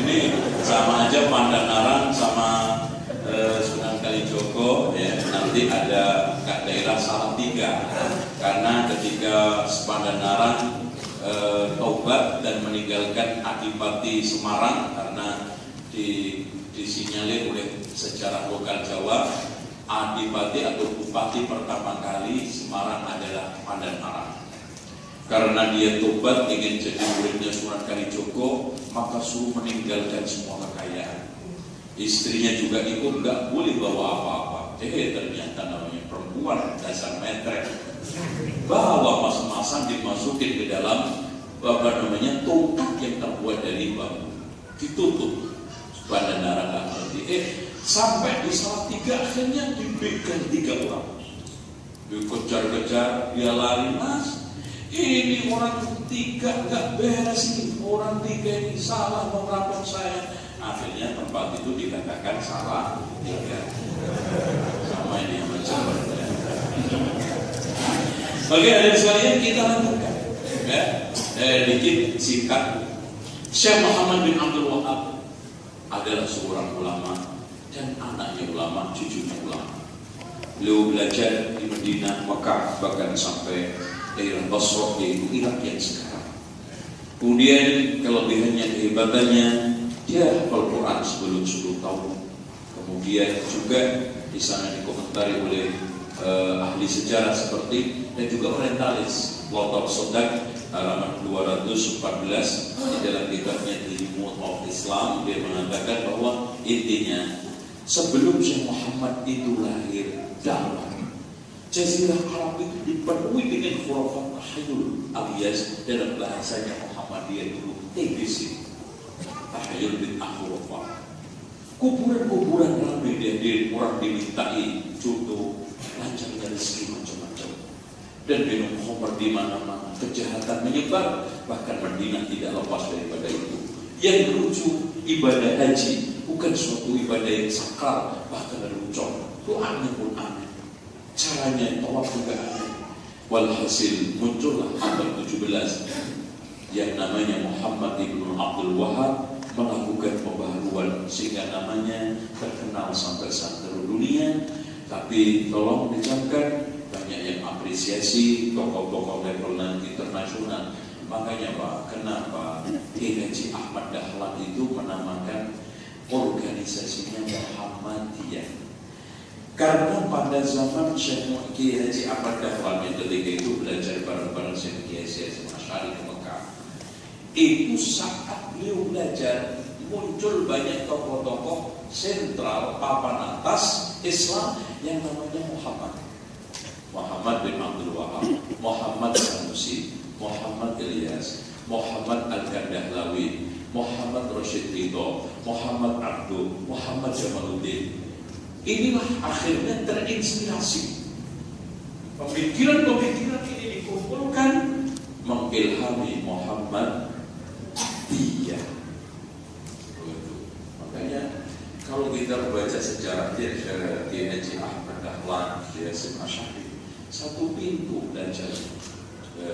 Ini sama aja Pandanaran sama Sunan Kalijogo, ya, nanti ada daerah Salatiga. Karena ketika Pandanaran taubat dan meninggalkan Adipati Semarang karena disinyalir oleh sejarah lokal Jawa, Adipati atau Bupati pertama kali Semarang adalah Pandanaran. Karena dia tobat ingin jadi muridnya Sunan Kalijogo, maka suruh meninggalkan semua kekayaan. Istrinya juga ikut, nggak boleh bawa apa-apa. Ternyata namanya perempuan dasar metrek. Bawa mas-masan dimasukin ke dalam tongkat yang terbuat dari bambu, ditutup. Pandanaran nggak ngerti. Sampai di Salatiga akhirnya dibegal 3 orang. Dikejar-kejar, dia lari, Mas. Ini orang 3 nggak beres ini. Orang 3 ini salah merampok saya. Akhirnya tempat itu dikatakan Salatiga. Sama ini yang macam Bagi adik sekalian, kita lanjutkan. Dikit singkat. Syekh Muhammad bin Abdul Wahab adalah seorang ulama dan anaknya ulama, cucunya ulama. Beliau belajar di Madinah, Mekah, bahkan sampai daerah Basra, yaitu Irak yang sekarang. Kemudian kelebihannya, kehebatannya, dia hafal Quran sebelum 10 tahun. Kemudian juga di sana dikomentari oleh ahli sejarah seperti dan juga orientalis. Lotor Sodak halaman 214 di dalam kitabnya The Mood of Islam, dia mengatakan bahwa intinya sebelum Syekh Muhammad itu lahir, dalam Jazirah Arab itu dipenuhi dengan khurafat tahayyul, alias dalam bahasanya Muhammadiyah dulu TBC, tahayyul bin khurafat. Kuburan-kuburan ramai dia orang dimintai jodoh, lancarnya rezeki macam-macam, dan minum khamr di mana-mana, kejahatan menyebar, bahkan Madinah tidak lepas daripada itu. Yang lucu, ibadah haji bukan suatu ibadah yang sakral, bahkan ada ucap doanya pun aneh, caranya tawaf juga aneh. Walhasil muncullah abad 17 yang namanya Muhammad ibn Abdul Wahab melakukan pembaharuan sehingga namanya terkenal sampai seluruh dunia. Tapi tolong dicamkan, banyak yang apresiasi tokoh-tokoh level internasional. Makanya Pak, kenapa Kiai Haji Ahmad Dahlan itu menamakan organisasinya Muhammadiyah? Karena pada zaman Syekh Kiai Haji Ahmad Dahlan yang ketika itu belajar bareng-bareng Syekh Kiai Hasyim Asy'ari ke Mekah, itu saat beliau belajar muncul banyak tokoh-tokoh sentral papan atas Islam yang namanya Muhammad bin Abdul Wahab, Muhammad Sanusi, Muhammad Ilyas, Muhammad Al-Kandahlawi, Muhammad Rashid Ridho, Muhammad Abdul, Muhammad Jamaluddin. Inilah akhirnya terinspirasi. Pemikiran-pemikiran ini dikumpulkan mengilhami Muhammad Diyah. Makanya kalau kita membaca sejarah dia Haji Ahmad Dahlan, dia Asy'ari, satu pintu belajar.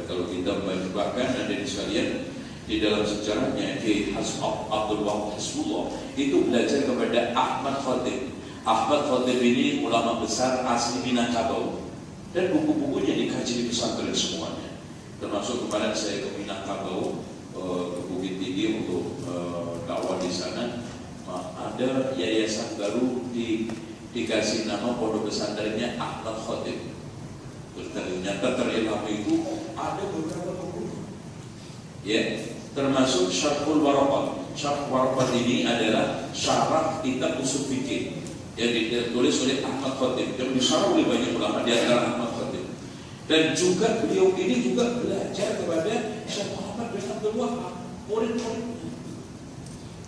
Kalau kita membaca, bahkan ada di sekalian di dalam sejarahnya Kiai Abdul Wahab Hasbullah itu belajar kepada Ahmad Khatib. Ahmad Khatib ini ulama besar asli Minangkabau, dan buku-bukunya dikaji di pesantren semuanya. Termasuk kemarin saya ke Minangkabau, ke Bukit Tinggi untuk dakwah di sana. Ada yayasan baru dikasih nama pondok pesantrennya Ahmad Khatib. Ternyata terilhami itu ada beberapa buku, ya, termasuk Syarhul Waraqat. Syarh Waraqat ini adalah syarah kitab usul fikih yang ditulis oleh Ahmad Khatib, yang disyarah oleh banyak ulama di antara Ahmad Khatib. Dan juga beliau ini juga belajar kepada Syekh Muhammad bin Abdul Wahab, murid-muridnya,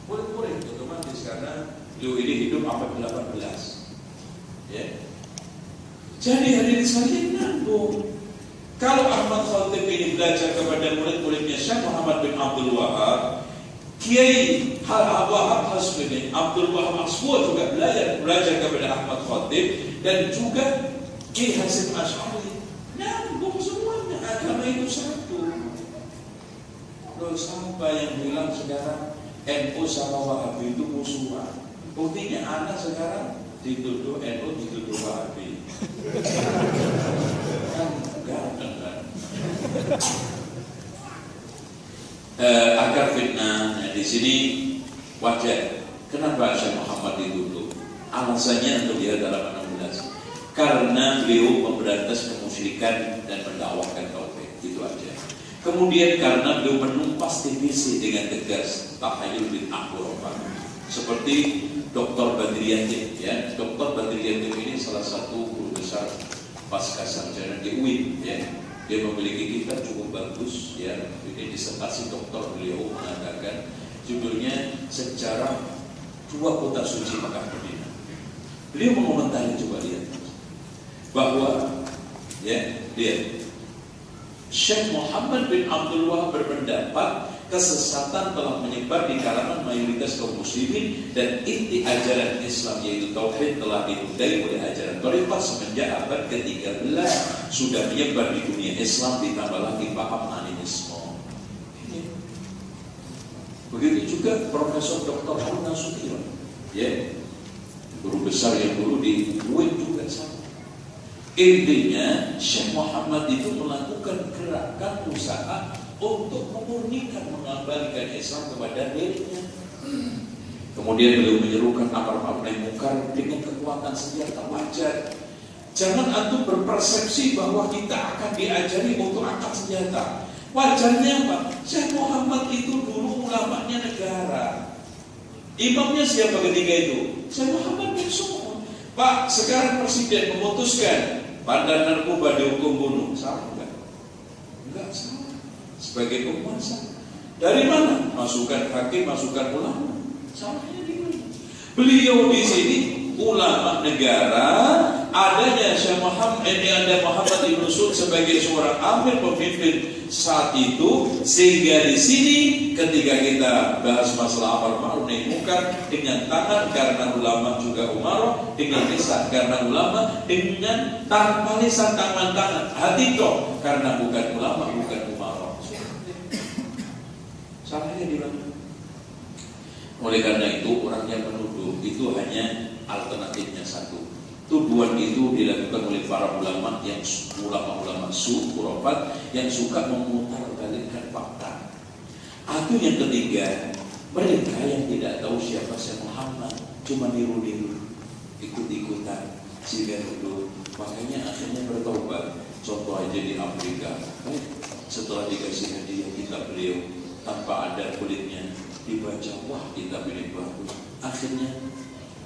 murid-murid otomatis karena beliau ini hidup abad 18, ya. Jadi hadirin sekalian, nyambung. Kalau Ahmad Khatib ini belajar kepada murid-muridnya Syekh Muhammad bin Abdul Wahab, Kiai Wahab Hasbullah, Abdul Wahab Hasbullah juga belajar kepada Ahmad Khatib, dan juga Kiai Hasim Asy'ari. Nyambung semuanya, agama itu satu. Loh, siapa yang bilang sekarang NU sama Wahabi itu musuhan? Buktinya anak sekarang dituduh NU, dituduh Wahabi. Agar fitnah, di sini wajar. Kenapa Syekh Muhammad dituduh? Alasannya untuk dia dalam 16, karena beliau memberantas kemusyrikan dan mendakwahkan tauhid, itu aja. Kemudian karena beliau menumpas divisi dengan tegas tahayyul bid'ah khurafat, seperti Dr. Badri Yatim, ya. Dr. Badri Yatim ini salah satu guru besar pasca sarjana di UIN, ya. Dia memiliki kitab cukup bagus, ya. Ini disertasi doktor beliau mengatakan judulnya Sejarah Dua Kota Suci Makkah Madinah. Beliau mengomentari, coba lihat, bahwa ya, lihat, Syekh Muhammad bin Abdul Wahab berpendapat kesesatan telah menyebar di kalangan mayoritas kaum muslimin, dan inti ajaran Islam yaitu tauhid telah ditundai oleh ajaran thariqah semenjak abad ke-13 sudah menyebar di dunia Islam, ditambah lagi paham animisme. Begitu juga Profesor Dr. Harun Nasution, ya, guru besar yang dulu di UIN juga sama. Intinya Syekh Muhammad itu melakukan gerakan usaha untuk memurnikan, mengembalikan Islam kepada dirinya. Kemudian beliau menyerukan amar ma'ruf nahi munkar dengan kekuatan senjata. Wajar. Jangan antum berpersepsi bahwa kita akan diajari untuk angkat senjata. Wajarnya apa? Syekh Muhammad itu dulu ulamanya negara. Imamnya siapa ketika itu? Syekh Muhammad bin Su'ud. Pak, sekarang presiden memutuskan bandar narkoba dihukum bunuh. Salah enggak? Enggak salah. Sebagai penguasa. Dari mana? Masukan hakim, masukan ulama. Salahnya di mana? Beliau di sini ulama negara, adanya Syekh Muhammad Ibn Saud sebagai seorang amir pemimpin saat itu, sehingga di sini ketika kita bahas masalah amar ma'ruf nahi munkar dengan tangan karena ulama juga umarah, dengan lisan karena ulama, dengan tanpa lisan tangan hati toh karena bukan ulama, bukan umarah. Salahnya di mana? Oleh karena itu orang yang menuduh itu hanya alternatifnya satu. Tuduhan itu dilakukan oleh para ulama yang ulama-ulama khurafat yang suka memutarbalikkan fakta. Atau yang ketiga, mereka yang tidak tahu siapa Syekh Muhammad, cuma niru-niru, ikut-ikutan, sehingga dulu makanya akhirnya bertobat. Contoh aja di Afrika, setelah dikasih hadiah kitab beliau tanpa ada kulitnya, dibaca, wah kitab ini bagus, akhirnya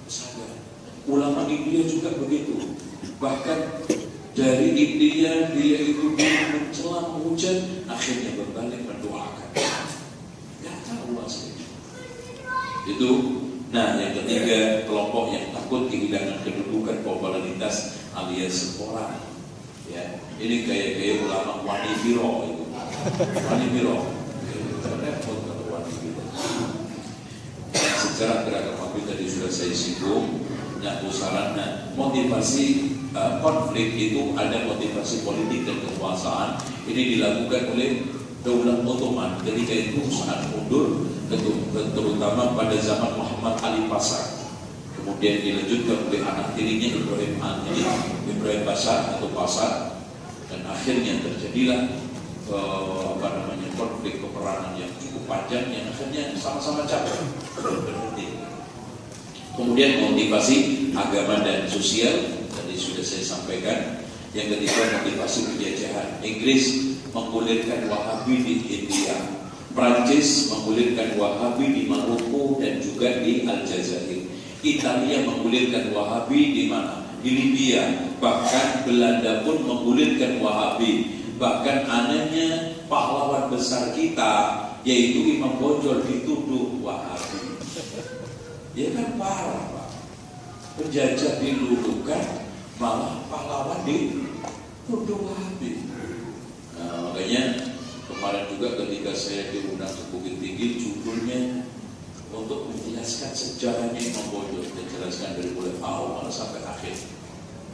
sadar. Ulama India juga begitu. Bahkan dari India dia itu mencela, menghujat, akhirnya berbalik mendoakan. Gak tahu aslinya. Itu. Nah, yang ketiga, kelompok yang takut kehilangan kedudukan popularitas alias sekolah. Ya, ini gaya-gaya ulama Wani Biro itu. Wani Biro. Repot kalau Wani Biro. Secara beragama tadi sudah saya singgung. Nyatu sarana motivasi konflik itu ada motivasi politik dan kekuasaan. Ini dilakukan oleh Daulah Ottoman ketika itu sangat mundur, terutama pada zaman Muhammad Ali Pasha. Kemudian dilanjutkan oleh anak tirinya Ibrahim Pasha atau Pasha, dan akhirnya terjadilah konflik peperangan yang cukup panjang yang akhirnya sama-sama capek berhenti. Kemudian motivasi agama dan sosial tadi sudah saya sampaikan. Yang ketiga, motivasi penjajahan. Inggris menggulirkan Wahabi di India, Prancis menggulirkan Wahabi di Maroko dan juga di Aljazair. Italia menggulirkan Wahabi di mana? Di Libya. Bahkan Belanda pun menggulirkan Wahabi. Bahkan anehnya pahlawan besar kita yaitu Imam Bonjol dituduh Wahabi. Ya kan parah, Pak. Penjajah dilulukan, malah pahlawan dituduh Wahabi. Nah, makanya kemarin juga ketika saya diundang ke Bukit Tinggi, judulnya untuk menjelaskan sejarahnya Imam Bonjol, dijelaskan dari mulai awal sampai akhir.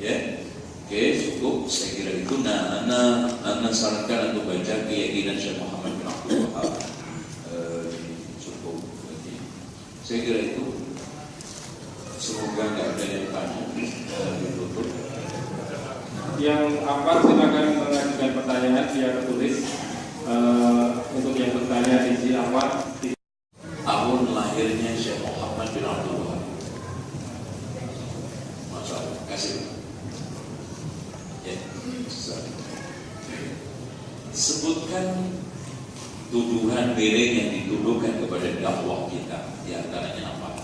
Ya, oke, cukup. Saya kira itu. Nah, Anda sarankan untuk baca Keyakinan Syekh Muhammad bin Abdul Wahab. Cukup. Saya kira itu. Semoga nggak ada yang tanya. Ditutup. Yang apa silakan mengajukan pertanyaan via tertulis. Untuk yang bertanya isi apa? Tahun lahirnya Syekh Muhammad bin Abdul Wahab. Masalah kasih. Ya, sebutkan tuduhan miring yang dituduhkan kepada dakwah kita. Di antaranya apa?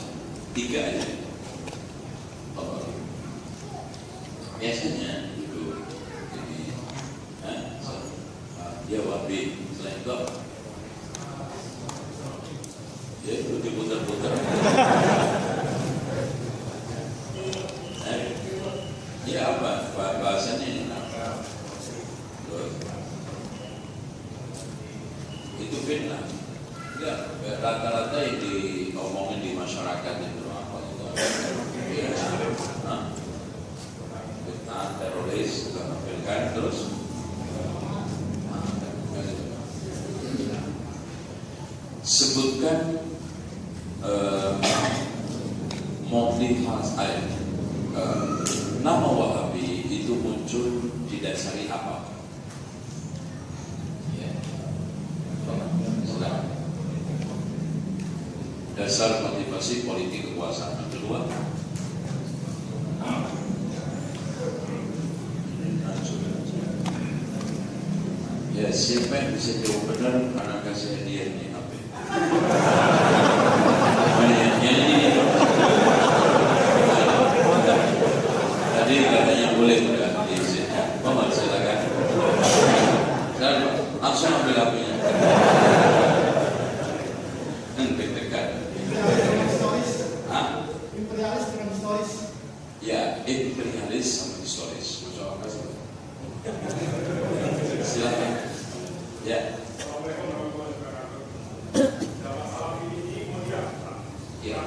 3 aja. Biasanya itu jadi dia Wahabi, selain itu apa? Ya itu diputar-putar. Ya apa bahasanya ini? Itu fitnah. Ya rata-rata yang diomongin di masyarakat itu apa itu? Fitnah, teroris, kan terus. Sebutkan motivasi nama Wahabi itu muncul didasari apa? Ya, silakan. Dasar motivasi politik kekuasaan. Kedua, ya siapa yang bisa jawab benar anak kasih hadiah ini HP. Yang ini tadi katanya boleh udah diizinkan. Mohon silakan. Dan langsung ambil HP-nya. Deg-degan. Imperialis dengan historis. Ya, imperialis sama historis. Masya Allah. Silakan. Ya. Ya.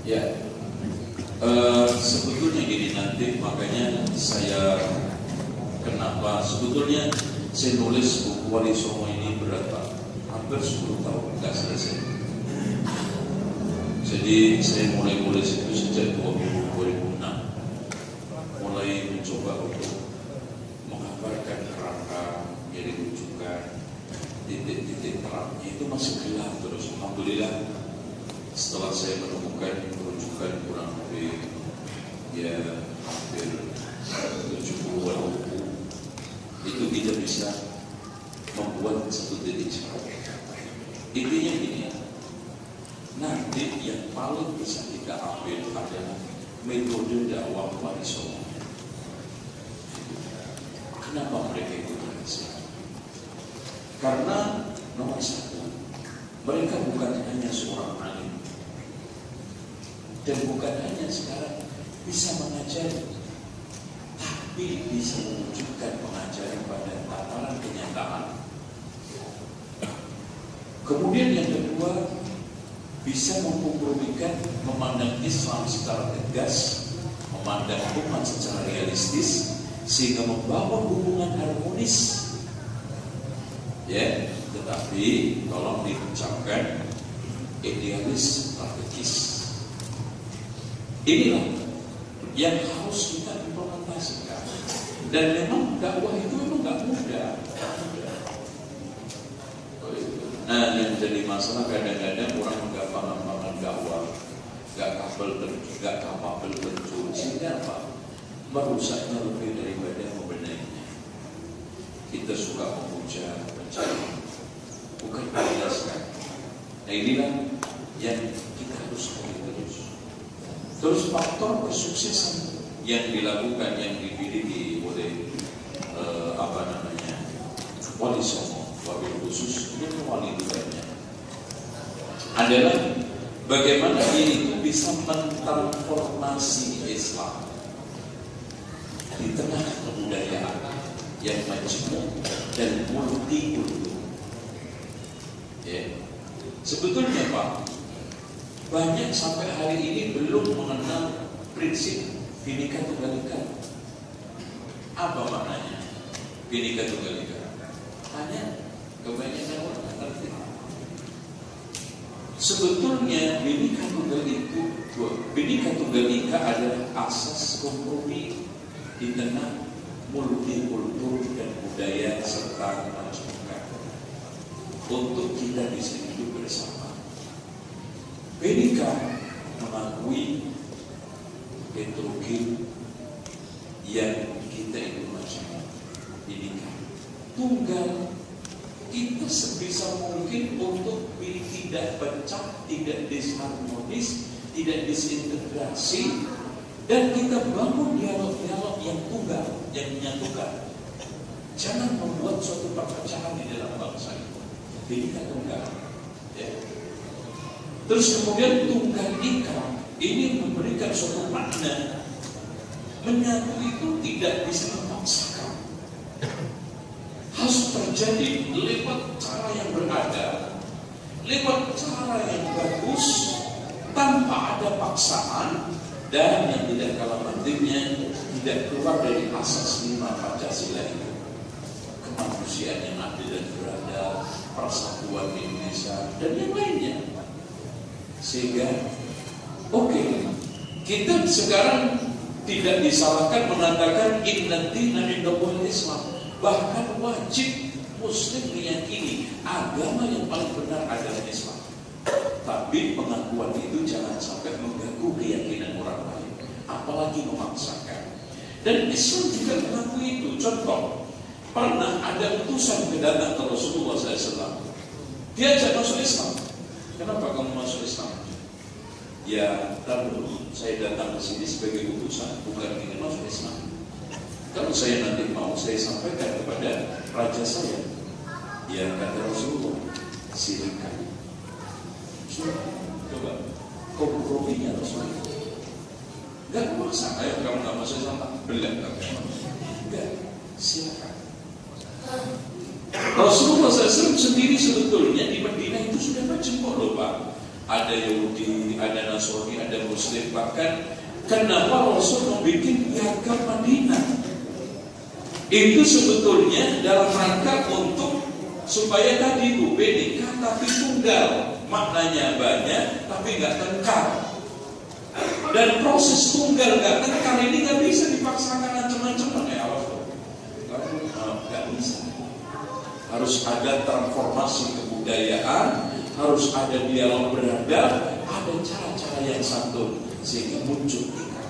Ya, sebetulnya gini nanti makanya saya kenapa sebetulnya saya nulis buku Wali Songo ini berapa? Hampir 10 tahun nggak selesai. Jadi saya mulai nulis itu sejak 2006, mulai mencoba untuk menggambarkan kerangka, jadi rujukan titik-titik terangnya itu masih gelap terus. Alhamdulillah setelah saya menemukan rujukan kurang lebih ya hampir 70-an buku, itu kita bisa membuat satu titik cepat. Intinya gini, nanti yang paling bisa kita ambil adalah metode dakwah Wali Songo. Kenapa mereka itu berhasil? Karena nomor satu, mereka bukan hanya seorang alim, dan bukan hanya sekarang bisa mengajari, tapi bisa mewujudkan pengajaran pada tataran kenyataan. Kemudian yang kedua, bisa memkompromikan, memandang Islam secara tegas, memandang umat secara realistis, sehingga membangun hubungan harmonis. Ya, tetapi tolong diucapkan idealis strategis. Inilah yang harus kita implementasikan. Dan memang dakwah itu memang nggak mudah. Nah, yang jadi masalah kadang-kadang orang nggak paham dakwah, nggak kapabel terjun, sehingga apa? Merusaknya lebih daripada membenahinya. Kita suka memuja, mencari, bukan menjelaskan. Nah, inilah yang kita harus terus. Terus faktor kesuksesan yang dilakukan, yang dimiliki oleh Wali Songo, wabil khusus untuk wali banyak, adalah bagaimana dia itu bisa mentransformasi Islam di tengah kebudayaan yang majemuk dan multikultur. Ya. Sebetulnya Pak, banyak sampai hari ini belum mengenal prinsip Bhinneka Tunggal Ika. Apa maknanya Bhinneka Tunggal Ika? Hanya kebanyakan orang ngerti. Sebetulnya Bhinneka Tunggal Ika adalah asas kompromi di tengah multikultur dan budaya serta masyarakat untuk kita bisa hidup bersama. Bhinneka mengakui heterogen yang kita itu macam Bhinneka Tunggal. Kita sebisa mungkin untuk tidak pecah, tidak disharmonis, tidak disintegrasi, dan kita bangun dialog-dialog yang tunggal, yang menyatukan. Jangan membuat suatu perpecahan di dalam bangsa itu. Bhinneka Tunggal. Ya. Terus kemudian Tunggal Ika ini memberikan suatu makna. Menyatu itu tidak bisa memaksakan. Harus terjadi lewat cara yang beradab, lewat cara yang bagus, tanpa ada paksaan, dan yang tidak kalah pentingnya tidak keluar dari asas 5 Pancasila itu. Kemanusiaan yang adil dan beradab, persatuan Indonesia, dan yang lainnya. Sehingga kita sekarang tidak disalahkan mengatakan inna dina indallahi Islam. Bahkan wajib Muslim meyakini agama yang paling benar adalah Islam. Tapi pengakuan itu jangan sampai mengganggu keyakinan orang lain, apalagi memaksakan. Dan Islam juga mengakui itu. Contoh, pernah ada utusan datang ke Rasulullah SAW. Dia ajak masuk Islam. Kenapa kamu masuk Islam? Ya, dulu saya datang ke sini sebagai utusan, bukan ingin masuk Islam. Kalau saya nanti mau, saya sampaikan kepada raja saya. Ya, kata Rasulullah, silakan. Coba komprominya Rasulullah. Gak memaksa, ayo kamu gak masuk Islam, belah enggak, silakan. Rasulullah SAW sendiri sebetulnya di Madinah itu sudah majemuk loh Pak. Ada Yahudi, ada Nasrani, ada Muslim. Bahkan kenapa Rasul membuat piagam Madinah? Itu sebetulnya dalam rangka untuk supaya tadi itu Bhinneka tapi tunggal, maknanya banyak tapi nggak tengkar. Dan proses tunggal nggak tengkar ini nggak bisa dipaksakan macam-macam ya Allah. Nggak bisa. harus ada transformasi kebudayaan, harus ada dialog beradab, ada cara-cara yang santun sehingga muncul ikat.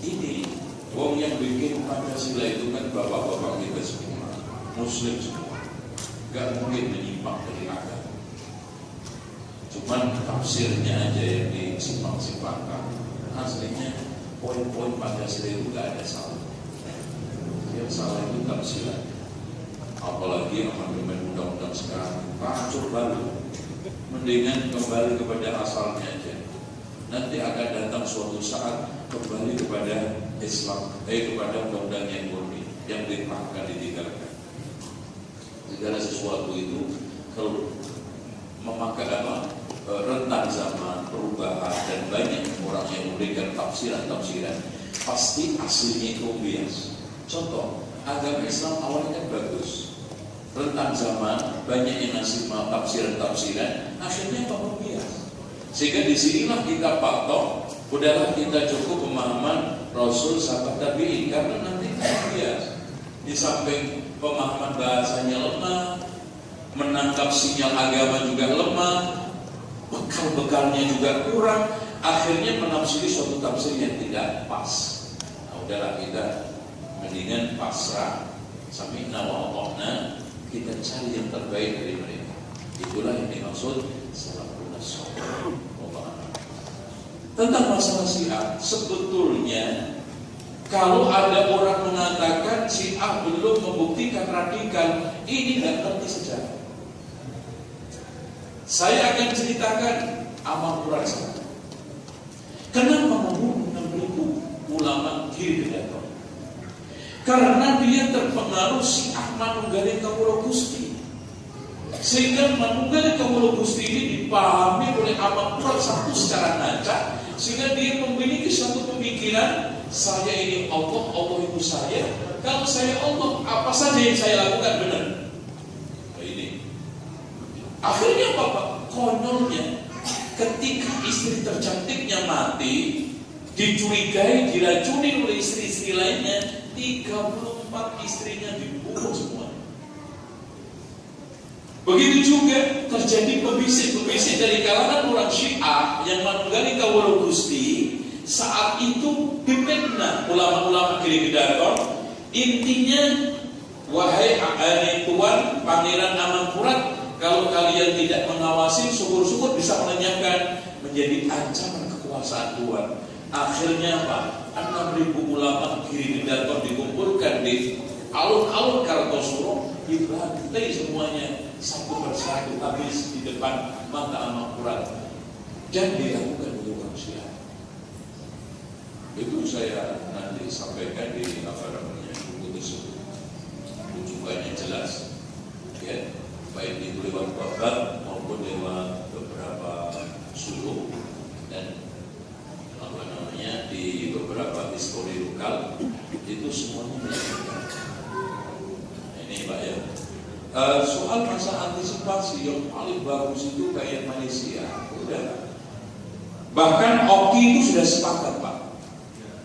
Ini wong yang bikin Pancasila itu kan bapak-bapak kita semua, Muslim semua, gak mungkin menyimpang dari agama. Cuman tafsirnya aja yang disimpang-simpangkan. Aslinya poin-poin Pancasila itu gak ada salah. Yang salah itu tafsiran. Apalagi amandemen undang-undang sekarang hancur baru. Mendingan kembali kepada asalnya aja. Nanti akan datang suatu saat kembali kepada Islam, kepada undang-undang yang murni, yang dipakai ditinggalkan. Segala sesuatu itu kalau memakai rentang zaman, perubahan, dan banyak orang yang memberikan tafsiran-tafsiran, pasti aslinya itu bias. Contoh, agama Islam awalnya kan bagus, rentang zaman, banyak yang ngasih tafsiran-tafsiran, akhirnya bangun bias. Sehingga disinilah kita patok, udahlah kita cukup pemahaman Rasul, sahabat tabi'in, karena nanti bias. Di samping pemahaman bahasanya lemah, menangkap sinyal agama juga lemah, bekal-bekalnya juga kurang, akhirnya menafsiri suatu tafsir yang tidak pas. Nah, udahlah kita mendingan pasrah, sami'na wa ata'na, kita cari yang terbaik dari mereka. Itulah yang dimaksud salafun salih. Tentang masalah Syiah, sebetulnya kalau ada orang mengatakan Syiah belum membuktikan radikal, ini tidak ngerti sejarah. Saya akan ceritakan amal Quran saya. Kenapa membunuh 6.000 ulama kiri kedaton? Karena dia terpengaruh Syiah Manunggaling Kawula Gusti. Sehingga Manunggaling Kawula Gusti ini dipahami oleh amal Quran satu secara ngaca, sehingga dia memiliki suatu pemikiran, saya ini Allah, Allah itu saya. Kalau saya Allah, apa saja yang saya lakukan benar. Akhirnya apa? Konyolnya, ketika istri tercantiknya mati, dicurigai, diracuni oleh istri-istri lainnya, 34 istrinya dibunuh semua. Begitu juga terjadi pembisik-pembisik dari kalangan orang Syiah yang Manunggaling Kawula Gusti. Saat itu dipitnah ulama-ulama kiri kedaton. Intinya, wahai Tuan Pangeran Amangkurat, kalau kalian tidak mengawasi, syukur-syukur bisa melenyapkan, menjadi ancaman kekuasaan Tuhan. Akhirnya apa? 6.000 ulama kiri kedaton dikumpulkan di alun-alun Kartosuro, dibantai semuanya satu persatu habis di depan mata Amangkurat, dan dilakukan oleh orang Syiah. Itu saya nanti sampaikan di buku tersebut. Rujukannya jelas, ya. Baik itu lewat babat maupun lewat beberapa suluk dan di beberapa histori lokal itu semuanya menyebutkan. Ini Pak ya. Soal masa antisipasi yang paling bagus itu kayak Malaysia, udah. Bahkan OKI itu sudah sepakat Pak.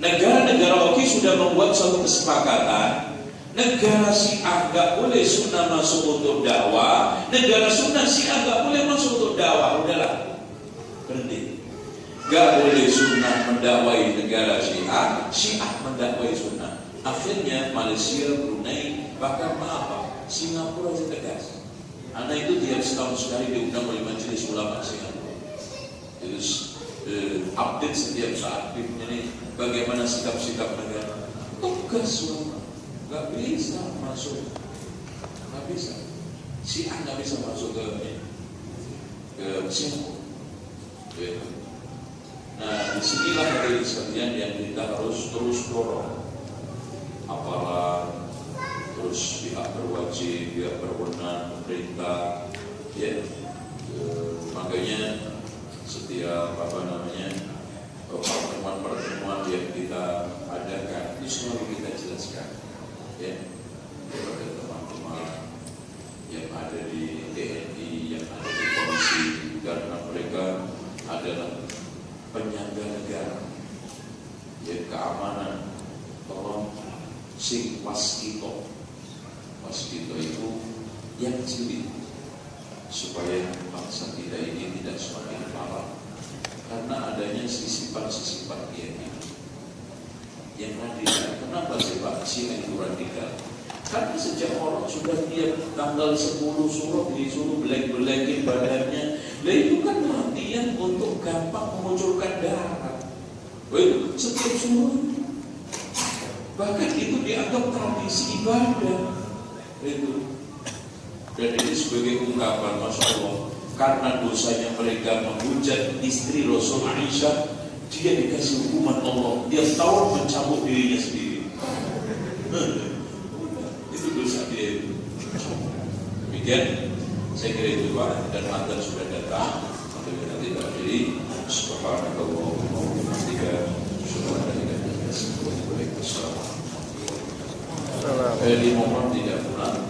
Negara-negara OKI sudah membuat suatu kesepakatan. Negara Syiah gak boleh sunnah masuk untuk dakwah, negara sunnah Syiah gak boleh masuk untuk dakwah. Udahlah, berhenti. Gak boleh sunnah mendakwai negara Syiah, Syiah mendakwai sunnah. Akhirnya Malaysia, Brunei, bahkan Singapura aja tegas. Anak itu tiap setahun sekali diundang oleh Majelis Ulama Singapura. Itu update setiap saat ini bagaimana sikap-sikap negara. Tegas ulama. Gak bisa masuk, gak bisa. Syiah gak bisa masuk ke Singapura. Nah, disinilah dari sekalian yang kita harus terus dorong. Aparat, terus pihak berwajib, pihak berwenang, pemerintah, ya. Makanya setiap pertemuan yang kita adakan, itu semua kita jelaskan. Ya, kepada teman-teman yang ada di TNI, yang ada di polisi, karena mereka adalah penyangga negara, ya, keamanan. Tolong sing waskito, Waskito itu yang cilik, supaya bangsa kita ini tidak semakin parah karena adanya sisipan-sisipan yang radikal. Kenapa sih Pak Sina itu radikal? Karena sejak orang sudah tiap tanggal 10 suruh disuruh belek-belekin badannya, lah itu kan latihan untuk gampang memunculkan darah. Setiap suruh, bahkan itu dianggap tradisi ibadah. Dan ini sebagai ungkapan, Masya Allah, karena dosanya mereka menghujat istri Rasul Aisyah, dia dikasih hukuman Allah, dia tahu mencabut dirinya sendiri. Itu dosa dia. Demikian, saya kira itu Pak, dan mantan sudah datang. Nanti terakhiri, subhanallah, Assalamualaikum. Mohon tidak pulang.